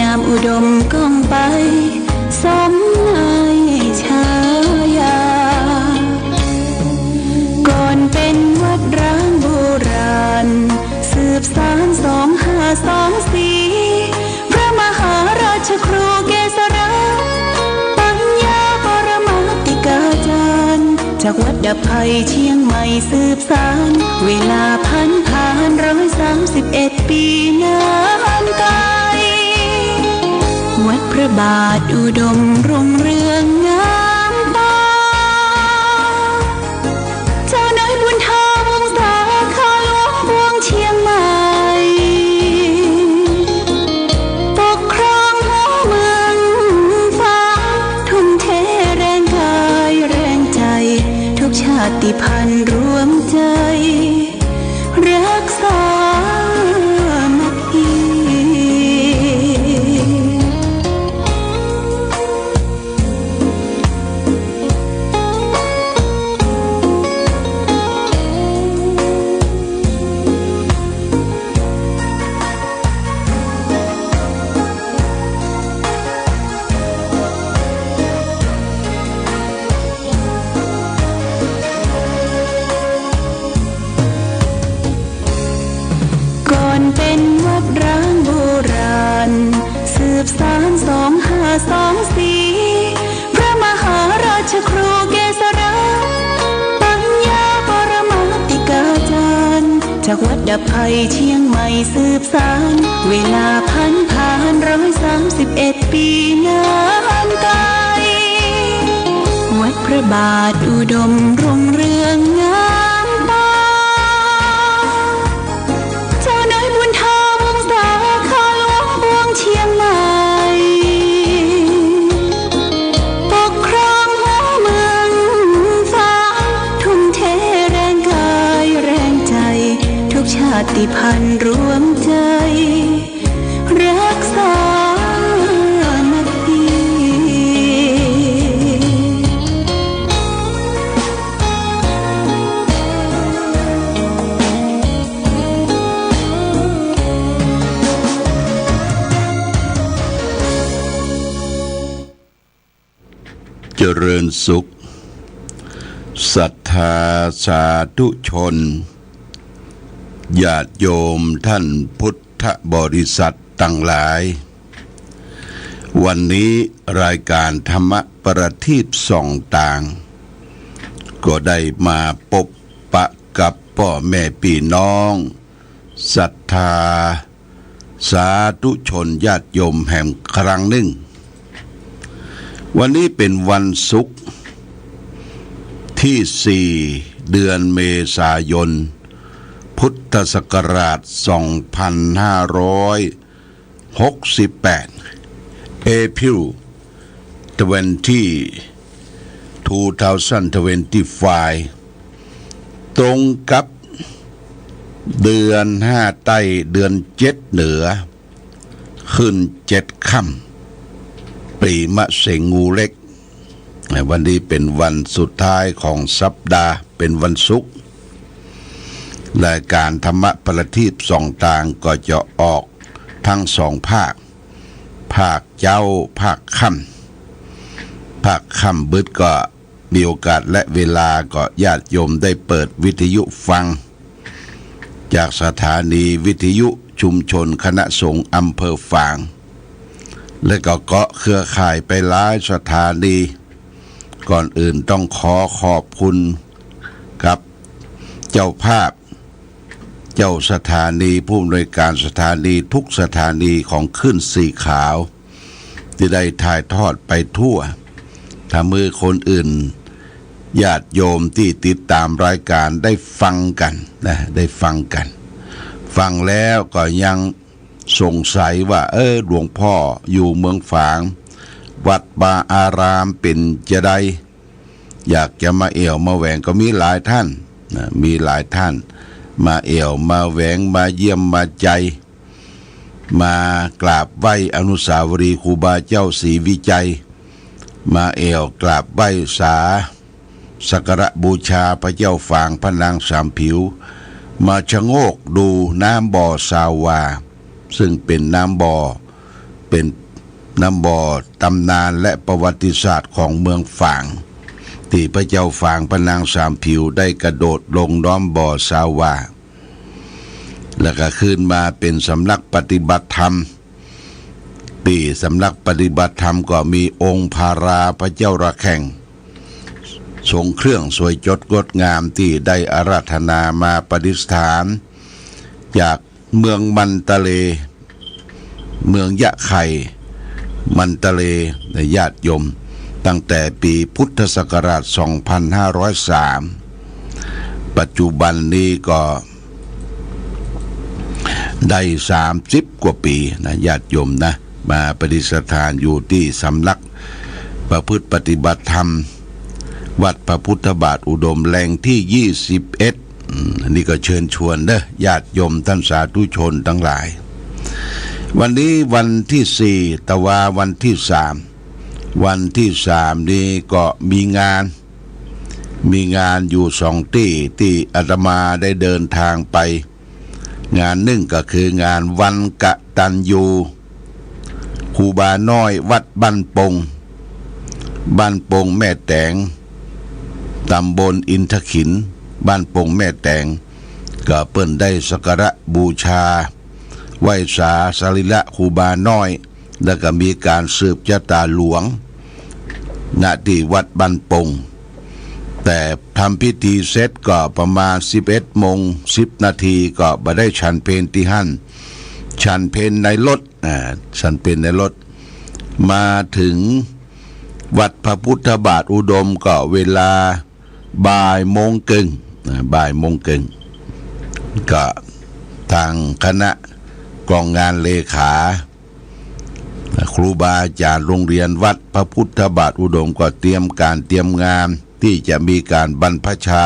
นามอุดมก้องไปสมในชายาก่อนเป็นวัดร้างโบราณสืบสาน2524พระมหาราชครูเกษราปัญญาปรมาติกาจารย์จากวัดดับภัยเชียงใหม่สืบสานเวลาผ่าน131 ปีนานไกลวัดพระบาทอุดมรุ่งเรืองงามตาเจ้านายบุญธาวงศาข้าหลวงพวงเชียงใหม่ปกครองหัวเมืองฟ้าทุ่มเทแรงกายแรงใจทุกชาติพันธุ์รวมใจรักษามัคคี เป็นวัดร้างโบราณสืบสาน2524พระมหาราชครูเกษราปัญญาปรมาติกาจารย์จากวัดดับภัยเชียงใหม่สืบสานเวลาผ่าน131 ปีนานไกลวัดพระบาทอุดมรุ่งเรืองงามตาเจ้านายบุญธาวงศาข้าหลวงพวงเชียงใหม่ปกครองหัวเมืองฟ้าทุ่มเทแรงกายแรงใจทุกชาติพันธุ์รวมใจรักษามัคคีเจริญสุขศรัทธาสาธุชนญาติโยมท่านพุทธบริษัททั้งหลายวันนี้รายการธรรมประทีปส่องต่างก็ได้มาพบปะกับพ่อแม่พี่น้องศรัทธาสาธุชนญาติโยมแห่งครั้งหนึ่งวันนี้เป็นวันศุกร์ที่ เดือนเมษายนพุทธศักราช 2568 April 2025 ตรงกับเดือน5ใต้เดือน7เหนือขึ้น7ค่ำปีมะเสงงูเล็กวันนี้เป็นวันสุดท้ายของสัปดาห์เป็นวันศุกร์รายการธรรมะประทีปสองต่างก็จะออกทั้งสองภาคเจ้าภาคค่ำบึดก็มีโอกาสและเวลาก็ญาติโยมได้เปิดวิทยุฟังจากสถานีวิทยุชุมชนคณะสงฆ์อำเภอฝางและก็เกาะเครือข่ายไปหลายสถานีก่อนอื่นต้องขอบคุณกับเจ้าภาพเจ้าสถานีผู้อำนวยการสถานีทุกสถานีของขึ้นสีขาวที่ได้ถ่ายทอดไปทั่วถ้ามือคนอื่นญาติโยมที่ติดตามรายการได้ฟังกันได้ฟังกันฟังแล้วก็ยังสงสัยว่าหลวงพ่ออยู่เมืองฝางวัดบาอารามเป็นจะได้อยากจะมาเอี่ยวมาแหวงก็มีหลายท่านมีหลายท่านมาเอี่ยวมาแหวงมาเยี่ยมมาใจมากราบไหว้อนุสาวรีย์ครูบาเจ้าศรีวิจัยมาเอี่ยวกราบไหว้สักการะบูชาพระเจ้าฝางพระนางสามผิวมาชะโงกดูน้ำบ่อสาวาซึ่งเป็นน้ำบ่อตำนานและประวัติศาสตร์ของเมืองฝางที่พระเจ้าฝางพระนางสามผิวได้กระโดดลงน้ำบ่อสาวาแล้วก็ขึ้นมาเป็นสำนักปฏิบัติธรรมที่สำนักปฏิบัติธรรมก็มีองค์พาราพระเจ้าระแข่งทรงเครื่องสวยจดงดงามที่ได้อาราธนามาประดิษฐานจากเมืองมันตะเลเมืองยะไข่มันตะเลในญาติโยมตั้งแต่ปีพุทธศักราช 2503 ปัจจุบันนี้ก็ได้30 กว่าปีนะญาติโยมนะมาประดิษฐานอยู่ที่สำนักประพฤติปฏิบัติธรรมวัดพระพุทธบาทอุดมแหล่งที่21อันนี้ก็เชิญชวนเด้อญาติโยมท่านสาธุชนทั้งหลายวันนี้วันที่4แต่ว่าวันที่3นี้ก็มีงานอยู่2ที่อาตมาได้เดินทางไปงานหนึ่งก็คืองานวันกตัญญูครูบาน้อยวัดบ้านปงแม่แตงตำบลอินทขินบ้านปงแม่แตงก็เปิ้นได้สักการะบูชาไหว้สาสรีระครูบาน้อยแล้วก็มีการสืบชะตาหลวงณที่วัดบ้านปงแต่ทำพิธีเสร็จก็ประมาณ 11:10 นาทีก็บ่ได้ฉันเพลที่หั่นฉันเพลในรถฉันเพลในรถมาถึงวัดพระพุทธบาทอุดมก็เวลาบ่ายโมงครึ่งก็ทางคณะกองงานเลขาครูบาอาจารย์โรงเรียนวัดพระพุทธบาทอุดมก็เตรียมงานที่จะมีการบรรพชา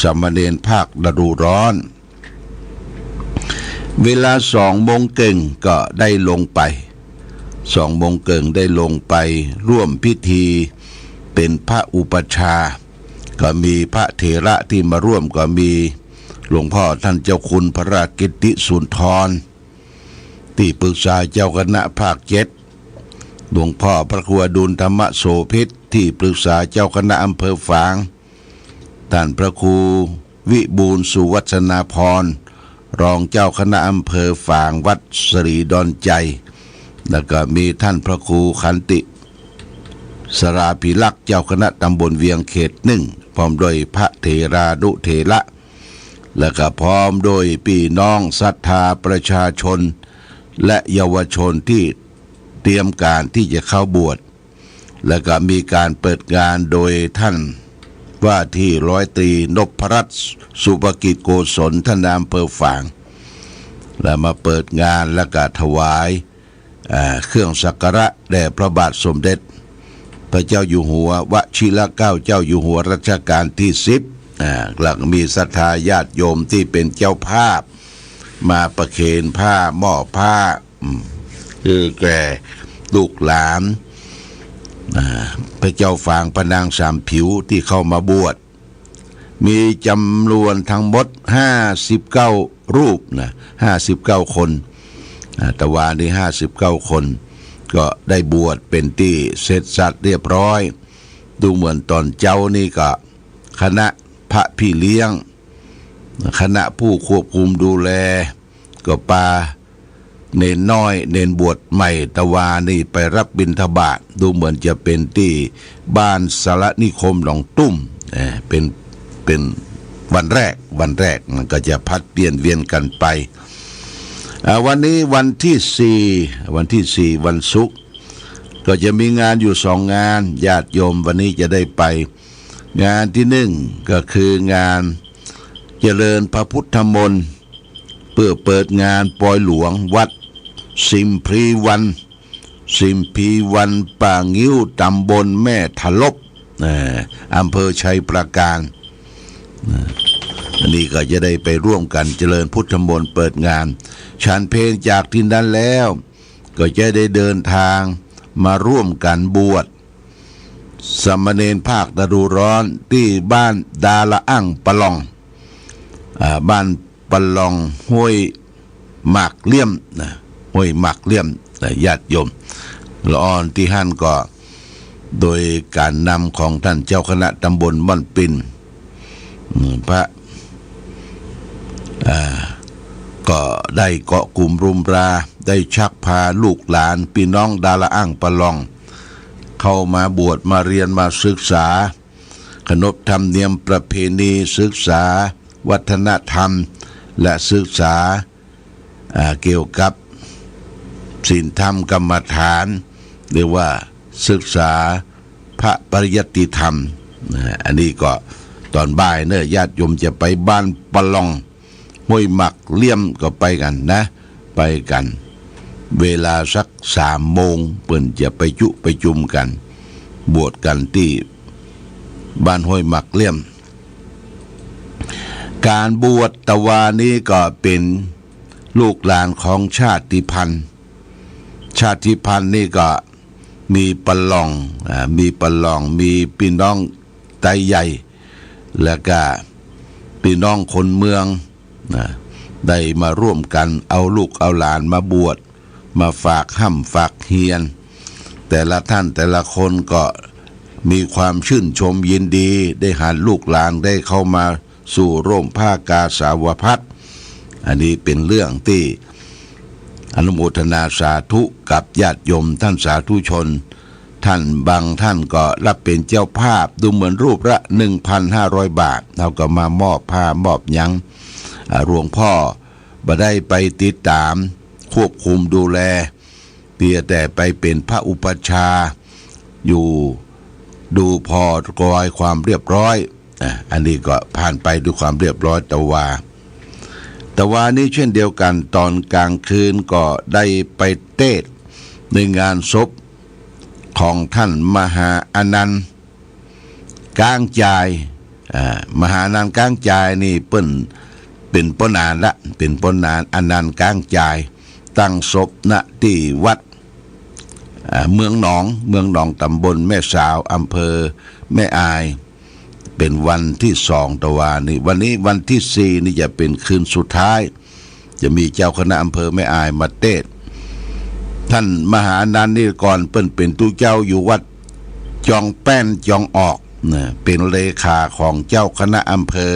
สามเณรภาคฤดูร้อนเวลา2 โมงครึ่งก็ได้ลงไป2 โมงครึ่งได้ลงไปร่วมพิธีเป็นพระอุปชาก็มีพระเถระที่มาร่วมก็มีหลวงพ่อท่านเจ้าคุณพระราชกิตติสุนทรที่ปรึกษาเจ้าคณะภาค7หลวงพ่อพระครูอดุลธรรมโสภิตที่ปรึกษาเจ้าคณะอำเภอฝางท่านพระครูวิบูลย์สุวัฒนาพรรองเจ้าคณะอำเภอฝางวัดสรีดอนใจแล้วก็มีท่านพระครูขันติสราภิลักษ์เจ้าคณะตำบลเวียงเขต1พร้อมด้วยพระเถรานุเถระและก็พร้อมโดยพี่น้องศรัทธาประชาชนและเยาวชนที่เตรียมการที่จะเข้าบวชและก็มีการเปิดงานโดยท่าน ว่าที่ร้อยตรีนพรัตน์สุภกิจโกศลท่านนายอำเภอฝางแล้วมาเปิดงานและก็ถวายเครื่องสักการะแด่พระบาทสมเด็จพระเจ้าอยู่หัววชิรเกล้าเจ้าอยู่หัวรัชกาลที่10หลังมีศรัทธาญาติโยมที่เป็นเจ้าภาพมาประเคนผ้ามอบผ้าคือแก่ลูกหลานพระเจ้าฝางพระนางสามผิวที่เข้ามาบวชมีจำนวนทั้งหมด59รูปนะ59คนแต่ว่านี้59คนก็ได้บวชเป็นที่เสร็จสัตว์เรียบร้อยดูเหมือนตอนเจ้านี่ก็คณะพระพี่เลี้ยงคณะผู้ควบคุมดูแลก็ปาเนนน้อยเนนบวชใหม่ตะวานี่ไปรับบิณฑบาตดูเหมือนจะเป็นที่บ้านสารนิคมหนองตุ้มเป็นวันแรกมันก็จะพัดเปลี่ยนเวียนกันไปวันนี้วันที่4วันศุกร์ก็จะมีงานอยู่2งานญาติโยมวันนี้จะได้ไปงานที่1ก็คืองานเจริญพระพุทธมนต์เพื่อเปิดงานปอยหลวงวัดสิมพรีวันป่างิ้วตำบลแม่ทะลบอำเภอชัยปราการอันนี้ก็จะได้ไปร่วมกันเจริญพุทธมนต์เปิดงานฉันเพลจากที่นั้นแล้วก็จะได้เดินทางมาร่วมกันบวชสามเณรภาคฤดูร้อนที่บ้านดาละอั่งปะลองบ้านปะลองห้วยหมากเลี่ยมห้วยหมากเลี่ยมญาติโยมละอ่อนที่หั่นก็โดยการนำของท่านเจ้าคณะตำบลม่อนปินพระก็ได้เกาะกลุ่มรุมราได้ชักพาลูกหลานพี่น้องดาละอั่งปะลองเข้ามาบวชมาเรียนมาศึกษาขนบธรรมเนียมประเพณีศึกษาวัฒนธรรมและศึกษาเกี่ยวกับศีลธรรมกรรมฐานหรือว่าศึกษาพระปริยัติธรรมอันนี้ก็ตอนบ่ายญาติโยมจะไปบ้านปะลองห้วยหมักเลี่ยมก็ไปกันนะไปกันเวลาสัก3 โมงเปิ่นจะไปจุมกันบวชกันที่บ้านห้วยหมักเลี่ยมการบวชตะวานี้ก็เป็นลูกหลานของชาติพันธุ์นี่ก็มีปะลองมีพี่น้องไตใหญ่แล้วก็พี่น้องคนเมืองได้มาร่วมกันเอาลูกเอาหลานมาบวชมาฝากห้ำฝากเฮียนแต่ละท่านแต่ละคนก็มีความชื่นชมยินดีได้หาลูกหลานได้เข้ามาสู่ร่มผ้ากาสาวพัสอันนี้เป็นเรื่องที่อนุโมทนาสาธุกับญาติโยมท่านสาธุชนท่านบางท่านก็รับเป็นเจ้าภาพดูเหมือนรูปละ 1,500 บาทเราก็มามอบผ้ามอบหยังหลวงพ่อบ่ได้ไปติดตามควบคุมดูแลเพียงแต่ไปเป็นพระอุปัชฌาย์อยู่ดูพอคอยความเรียบร้อยอันนี้ก็ผ่านไปด้วยความเรียบร้อยแต่ว่านี้เช่นเดียวกันตอนกลางคืนก็ได้ไปเทศน์ในงานศพของท่านมหาอนันต์ก้างจายมหาอนันต์ก้างจายนี่เป็นป้นานอนันต์ก้างจายตั้งศพณที่วัดเมืองหนองตำบลแม่สาวอำเภอแม่อายเป็นวันที่2ตะวานี่วันนี้วันที่4นี่จะเป็นคืนสุดท้ายจะมีเจ้าคณะอำเภอแม่อายมาเทศน์ท่านมหาอนันต์นี่ก่อนเป็นตู้เจ้าอยู่วัดจองแป้นจองออกเป็นเลขาของเจ้าคณะอำเภอ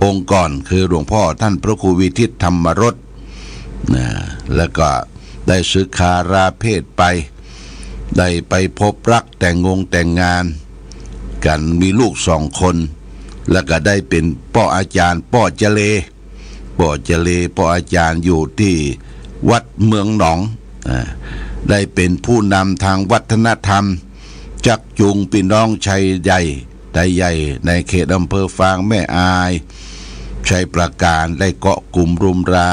องค์ก่อนคือหลวงพ่อท่านพระครูวิทิตธรรมรสแล้วก็ได้ศึกษาราเพศไปได้ไปพบรักแต่งงานกันมีลูก2 คนแล้วก็ได้เป็นป้ออาจารย์ป้ออาจารย์อยู่ที่วัดเมืองหนองได้เป็นผู้นำทางวัฒนธรรมจักจูงพี่น้องชายใหญ่ ไทยใหญ่ในเขตอำเภอฟางแม่อายชัยประการได้เกาะกลุ่มรุมรา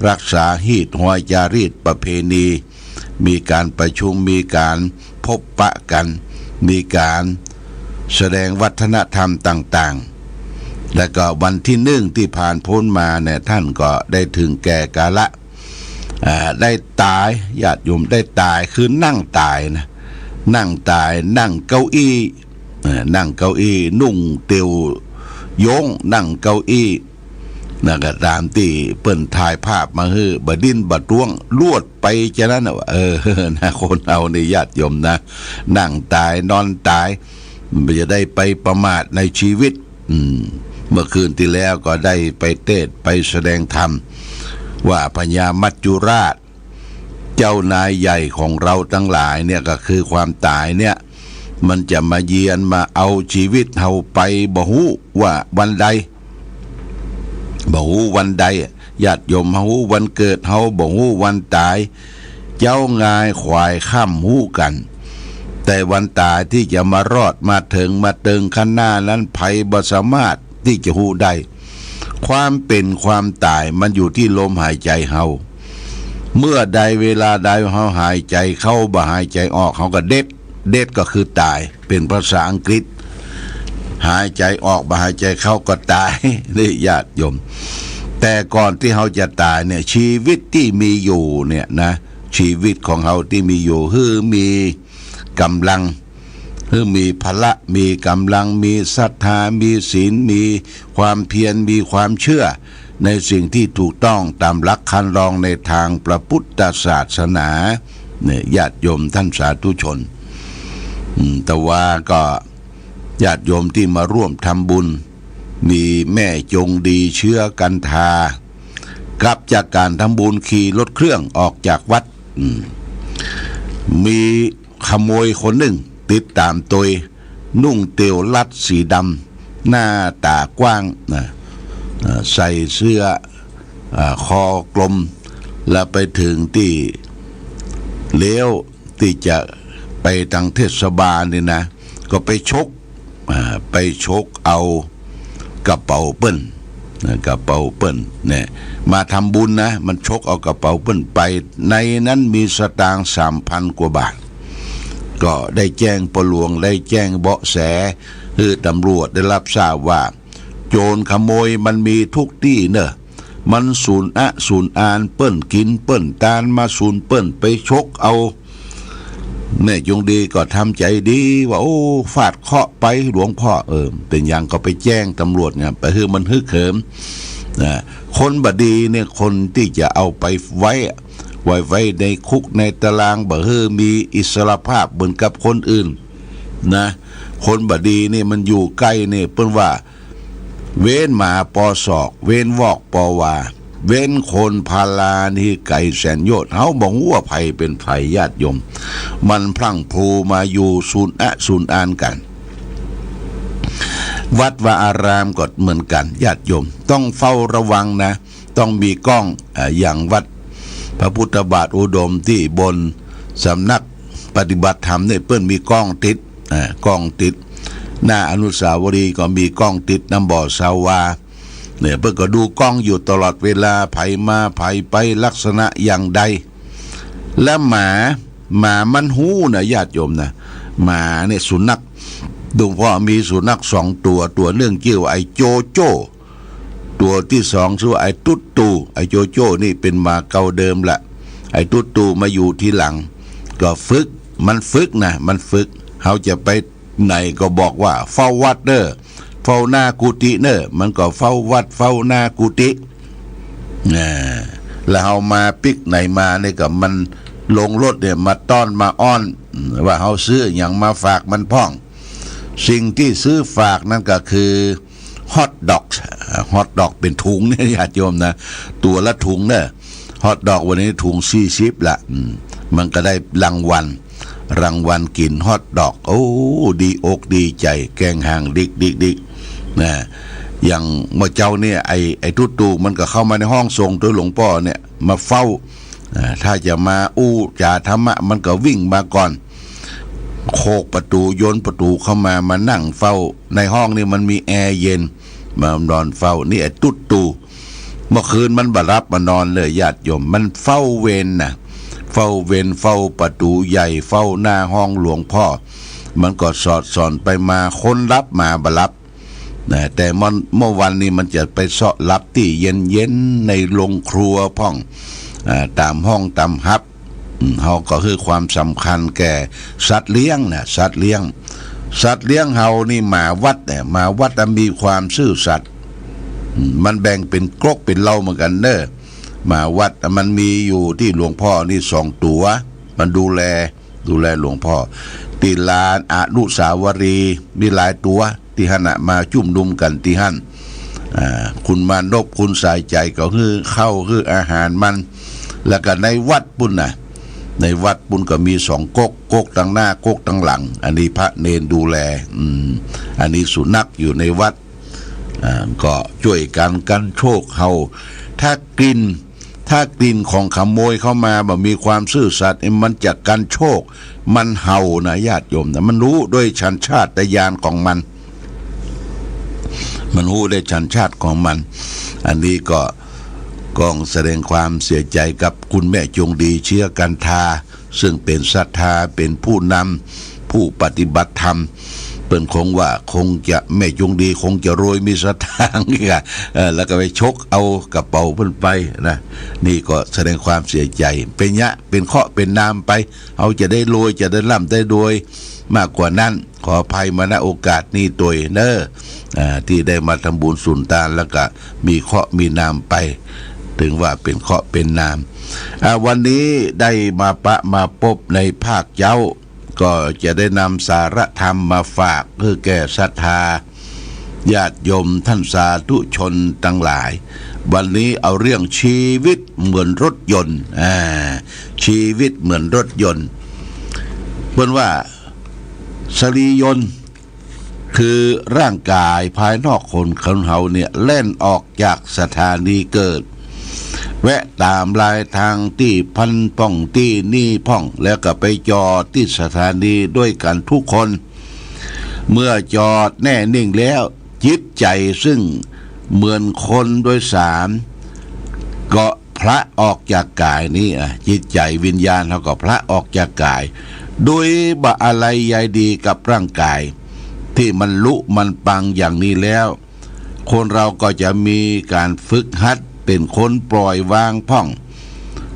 รักษาฮีตหอยจารีตประเพณีมีการประชุมมีการพบปะกันมีการแสดงวัฒนธรรมต่างๆและก็วันที่1ที่ผ่านพ้นมาเนี่ยท่านก็ได้ถึงแก่กาละได้ตายญาติโยมได้ตายคือนั่งตายนะนั่งตายนั่งเก้าอี้นุ่งเตียวโยงนั่งเก้าอี้นั่นก็ตามที่เปิ้นถ่ายภาพมาฮื้อบดินบดวงลวดไปฉะนั้นนะคนเอาในญาติโยมนะนั่งตายนอนตายมันจะได้ไปประมาทในชีวิตเมื่อคืนที่แล้วก็ได้ไปเทศไปแสดงธรรมว่าพญามัจจุราชเจ้านายใหญ่ของเราทั้งหลายเนี่ยก็คือความตายเนี่ยมันจะมาเยียนมาเอาชีวิตเฮาไปบ่ฮู้ว่าวันใดบ่ฮู้วันใดญาติโยมเฮาฮู้วันเกิดเฮาบ่ฮู้วันตายเจ้างายควายข้ามฮู้กันแต่วันตายที่จะมารอดมาถึงมาเติงข้างหน้านั้นภัยบ่สามารถที่จะฮู้ได้ความเป็นความตายมันอยู่ที่ลมหายใจเฮาเมื่อใดเวลาใดเฮาหายใจเข้าบ่หายใจออกเฮาก็เด็ดก็คือตายเป็นภาษาอังกฤษหายใจออกบ่หายใจเข้าก็ตายนี่ญาติโยมแต่ก่อนที่เฮาจะตายเนี่ยชีวิตที่มีอยู่เนี่ยนะชีวิตของเฮาที่มีอยู่คือมีกำลังคือมีพละมีกำลังมีศรัทธามีศีลมีความเพียรมีความเชื่อในสิ่งที่ถูกต้องตามหลักคันลองในทางพระพุทธศาสนาเนี่ยญาติโยมท่านสาธุชนแต่ว่าก็ญาติโยมที่มาร่วมทำบุญมีแม่จงดีเชื้อกันทากลับจากการทำบุญขี่รถเครื่องออกจากวัดมีขโมยคนหนึ่งติดตามตัวนุ่งเตียวลัดสีดำหน้าตากว้างใส่เสื้อคอกลมแล้วไปถึงที่เลี้ยวที่จะไปทางเทศบาลนี่นะก็ไปชกเอากระเป๋าเปิ้ลเนี่ยมาทำบุญนะมันชกเอากระเป๋าเปิ้ลไปในนั้นมีสตางค์ 3,000 กว่าบาทก็ได้แจ้งปลวงได้แจ้งเบาะแสคือตำรวจได้รับทราบว่าโจรขโมยมันมีทุกที่เนอะมันสูญอานเปิ้นกินเปิ้นตานมาสูญเปิ้นไปชกเอาแม่จงดีก็ทำใจดีว่าโอ้ฟาดเคราะห์ไปหลวงพ่อเป็นอย่างก็ไปแจ้งตำรวจเนี่ยไปคือมันฮึกเหิมคนบดีเนี่ยคนที่จะเอาไปไว้ในคุกในตารางบ่ฮือมีอิสรภาพเหมือนกับคนอื่นนะคนบดีนี่มันอยู่ใกล้นี่เปิ้นว่าเว้นหมาปอศอกเว้นวอกปอวาเว้นคนพาลานี่ไก่แสนโยชน์เฮาบ่ฮู้ว่าไผเป็นไผญาติโยมมันพลั่งพลูมาอยู่สูญอานกันวัดวาอารามก็เหมือนกันญาติโยมต้องเฝ้าระวังนะต้องมีกล้องอย่างวัดพระพุทธบาทอุดมที่บนสำนักปฏิบัติธรรมเนี่ยเปิ้นมีกล้องติดหน้าอนุสาวรีย์ก็มีกล้องติดน้ำบ่อสาวาเนี่ยเปิ้นก็ดูกล้องอยู่ตลอดเวลาไผมาไผไปลักษณะอย่างใดและหมามันหูนะญาติโยมนะหมาเนี่ยสุนัขหลวงพ่อมีสุนัข2 ตัวเรื่องชื่อว่าไอ้โจโจ้ตัวที่2ชื่อว่าไอ้ตุ๊ดตูไอ้โจโจ้นี่เป็นหมาเก่าเดิมละไอ้ตุ๊ดตูมาอยู่ทีหลังก็มันฝึกเขาจะไปไหนก็บอกว่าเฝ้าวัดเด้อเฝ้าหน้ากุฏิเด้อมันก็เฝ้าวัดเฝ้าหน้ากุฏิแล้วเฮามาปิกไหนมาเนี่ยก็มันลงรถเนี่ยมาต้อนมาอ้อนว่าเฮาซื้ออย่างมาฝากมันพ่องสิ่งที่ซื้อฝากนั่นก็คือฮอทดอกเป็นถุงเนี่ยญาติโยมนะตัวละถุงเนี่ยฮอทดอกวันนี้ถุง40ละมันก็ได้รางวัลกินฮอทดอกโอ้ดีอกดีใจแกงห่างดิกนะอย่างเมื่อเจ้าเนี่ยไอ้ตุ๊ตูมันก็เข้ามาในห้องทรงตัวหลวงพ่อเนี่ยมาเฝ้าถ้าจะมาจ่าธรรมะมันก็วิ่งมาก่อน โคกประตูโยนประตูเข้ามานั่งเฝ้าในห้องนี่มันมีแอร์เย็นมานอนเฝ้านี่ไอ้ตุ๊ดตูเมื่อคืนมันบรับมานอนเลยญาติโยมมันเฝ้าเวรน่ะเฝ้าเวรเฝ้าประตูใหญ่เฝ้าหน้าห้องหลวงพ่อมันก็สอดส่อนไปมาคนรับมาบรับนะแต่เมื่อวันนี้มันจะไปเสาะรับที่เย็นๆในโรงครัวพ่องตามห้องตามฮับเขาก็คือความสำคัญแก่สัตว์เลี้ยงนะสัตว์เลี้ยงเฮานี่หมาวัดเนี่ยหมาวัดมีความซื่อสัตย์มันแบ่งเป็นกรกเป็นเล่าเหมือนกันเนอะหมาวัดมันมีอยู่ที่หลวงพ่อนี่2 ตัวมันดูแลหลวงพ่อตีลานอนุสาวรีย์มีหลายตัวที่หันมาจุ่มนุมกันที่หันคุณมานพคุณสายใจก็คือเข้าคืออาหารมันแล้วก็ในวัดปุ่นน่ะในวัดปุ่นก็มี2 ก๊กตั้งหน้าก๊กตั้งหลังอันนี้พระเนนดูแลอันนี้สุนัขอยู่ในวัดก็ช่วยกันโชคเฮาถ้ากลิ่นของขโมยเข้ามาบ่มีความซื่อสัตย์มันจะกันโชคมันเห่านะญาติโยมนะมันรู้ด้วยชันชาตญาณของมันรู้ด้วยชันชาติของมันอันนี้ก็แสดงความเสียใจกับคุณแม่จงดีเชื้อกันทาซึ่งเป็นศรัทธาเป็นผู้นำผู้ปฏิบัติธรรมเปิ้นคงว่าคงจะแม่จงดีคงจะโรยมีสตางค์แล้วก็ไปชกเอากระเป๋าเพิ่นไปนะนี่ก็แสดงความเสียใจเป็นยะเป็นเคราะห์เป็นนามไปเอาจะได้รวยจะได้ร่ำได้รวยมากกว่านั้นขออภัยมาณโอกาสนี้ตัวเนอะที่ได้มาทำบุญสุนทานแล้วก็มีเคราะห์มีนามไปถึงว่าเป็นเคราะห์เป็นนามวันนี้ได้มาพบในภาคเจ้าก็จะได้นำสาระธรรมมาฝากเพื่อแก่ศรัทธาญาติโยมท่านสาธุชนทั้งหลายวันนี้เอาเรื่องชีวิตเหมือนรถยนต์ชีวิตเหมือนรถยนต์เพิ่นว่าสรียนต์คือร่างกายภายนอกคนเฮาเนี่ยเล่นออกจากสถานีเกิดแวะตามลายทางที่พันป้องที่นี่พ่องแล้วก็ไปจอดที่สถานีด้วยกันทุกคนเมื่อจอดแน่นิ่งแล้วจิตใจซึ่งเหมือนคนโดยสารก็พละออกจากกายนี่จิตใจวิญญาณเขาก็พละออกจากกายโดยบ่อะไรใยดีกับร่างกายที่มันลุมันปังอย่างนี้แล้วคนเราก็จะมีการฝึกหัดเป็นคนปล่อยวางพ่อง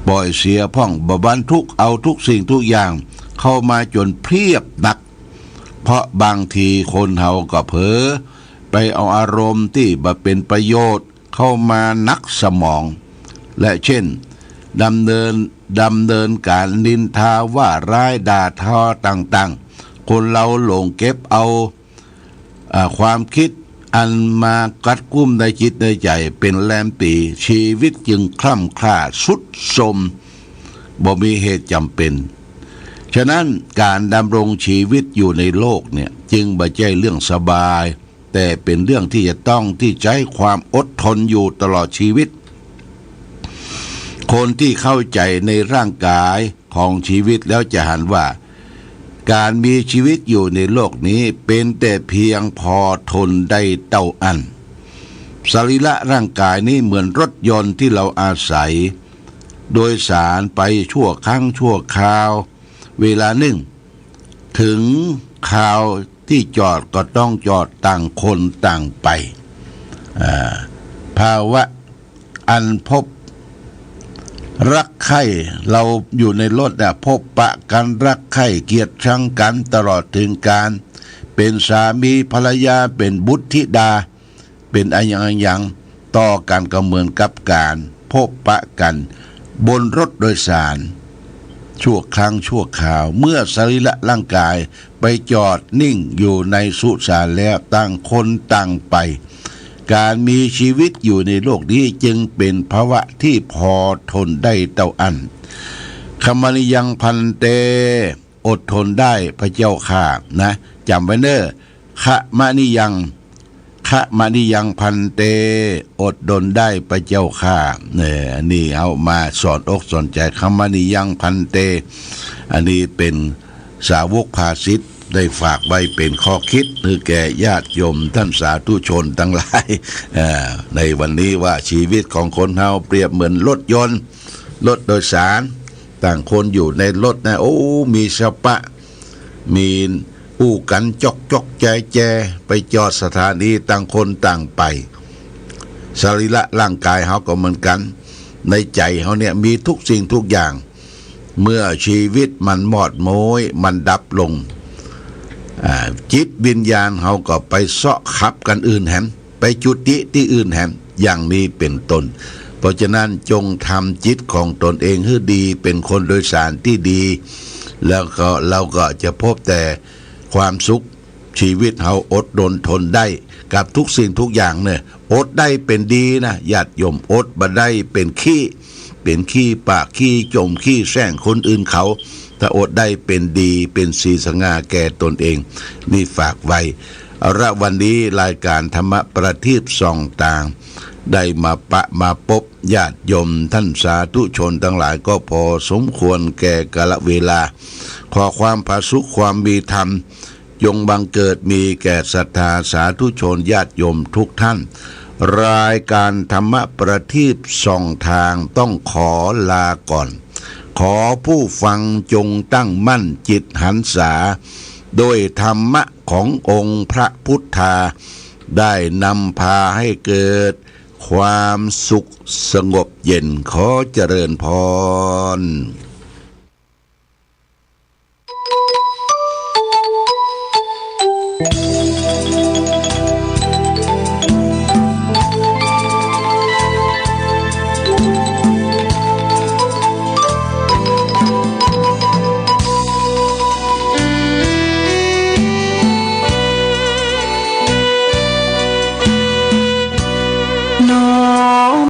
ปล่อยเสียพ่องบรรทุกเอาทุกสิ่งทุกอย่างเข้ามาจนเพียบหนักเพราะบางทีคนเฮาก็เผลอไปเอาอารมณ์ที่บ่เป็นประโยชน์เข้ามานักสมองและเช่นดำเนินการนินทาว่าร้ายด่าทอต่างๆคนเราหลงเก็บเอาความคิดอันมากัดกุ้มในจิตในใจเป็นแรมปีชีวิตจึงคล่ำคล้าสุดโทรมบ่มีเหตุจำเป็นฉะนั้นการดำรงชีวิตอยู่ในโลกเนี่ยจึงบ่ใช่เรื่องสบายแต่เป็นเรื่องที่จะต้องที่ใช้ความอดทนอยู่ตลอดชีวิตคนที่เข้าใจในร่างกายของชีวิตแล้วจะหันว่าการมีชีวิตอยู่ในโลกนี้เป็นแต่เพียงพอทนได้เท่าอันสรีระร่างกายนี้เหมือนรถยนต์ที่เราอาศัยโดยสารไปชั่วครั้งชั่วคราวเวลาหนึ่งถึงคราวที่จอดก็ต้องจอดต่างคนต่างไปภาวะอันพบรักใคร่เราอยู่ในรถพบปะกันรักใคร่เกลียดชังกันตลอดถึงการเป็นสามีภรรยาเป็นบุตรธิดาเป็นอย่างต่อกันก็เหมือนกับการพบปะกันบนรถโดยสารชั่วครั้งชั่วคราวเมื่อสรีระร่างกายไปจอดนิ่งอยู่ในสุสานแล้วต่างคนต่างไปการมีชีวิตอยู่ในโลกนี้จึงเป็นภาวะที่พอทนได้เท่าอันคำนิยังพันเตอดทนได้พระเจ้าข้านะจำไว้เนอะขะมะนิยังพันเตอดทนได้พระเจ้าข้าเนี่ยนี่เอามาสอนอกสอนใจคำมะนิยังพันเตอันนี้เป็น สาวกภาสิทธิ์ได้ฝากไว้เป็นข้อคิดคือแก่ญาติโยมท่านสาธุชนทั้งหลายในวันนี้ว่าชีวิตของคนเฮาเปรียบเหมือนรถยนต์รถโดยสารต่างคนอยู่ในรถนะโอ้มีสปะมีอู้กันจอกแจไปจอดสถานีต่างคนต่างไปสรีระร่างกายเฮาก็เหมือนกันในใจเฮาเนี่ยมีทุกสิ่งทุกอย่างเมื่อชีวิตมันหมดโม้ยมันดับลงจิตวิญญาณเฮาก็ไปเสาะขับกันอื่นแหมไปจุติที่อื่นแหมอย่างนี้เป็นต้นเพราะฉะนั้นจงทำจิตของตนเองให้ดีเป็นคนโดยสารที่ดีแล้วก็เราก็จะพบแต่ความสุขชีวิตเฮาอดรนทนได้กับทุกสิ่งทุกอย่างเนี่ยอดได้เป็นดีนะญาติโยมอดบ่ได้เป็นขี้ปากขี้จมขี้แช่งคนอื่นเขาถ้าอดได้เป็นดีเป็นสีสง่าแก่ตนเองนี่ฝากไว้เอาละวันนี้รายการธรรมประทีปส่องต่างได้มาพบญาติโยมท่านสาธุชนทั้งหลายก็พอสมควรแก่กาลเวลาขอความผาสุขความมีธรรมจงบังเกิดมีแก่ศรัทธาสาธุชนญาติโยมทุกท่านรายการธรรมประทีปส่องทางต้องขอลาก่อนขอผู้ฟังจงตั้งมั่นจิตหันษาโดยธรรมะขององค์พระพุทธาได้นำพาให้เกิดความสุขสงบเย็นขอเจริญพร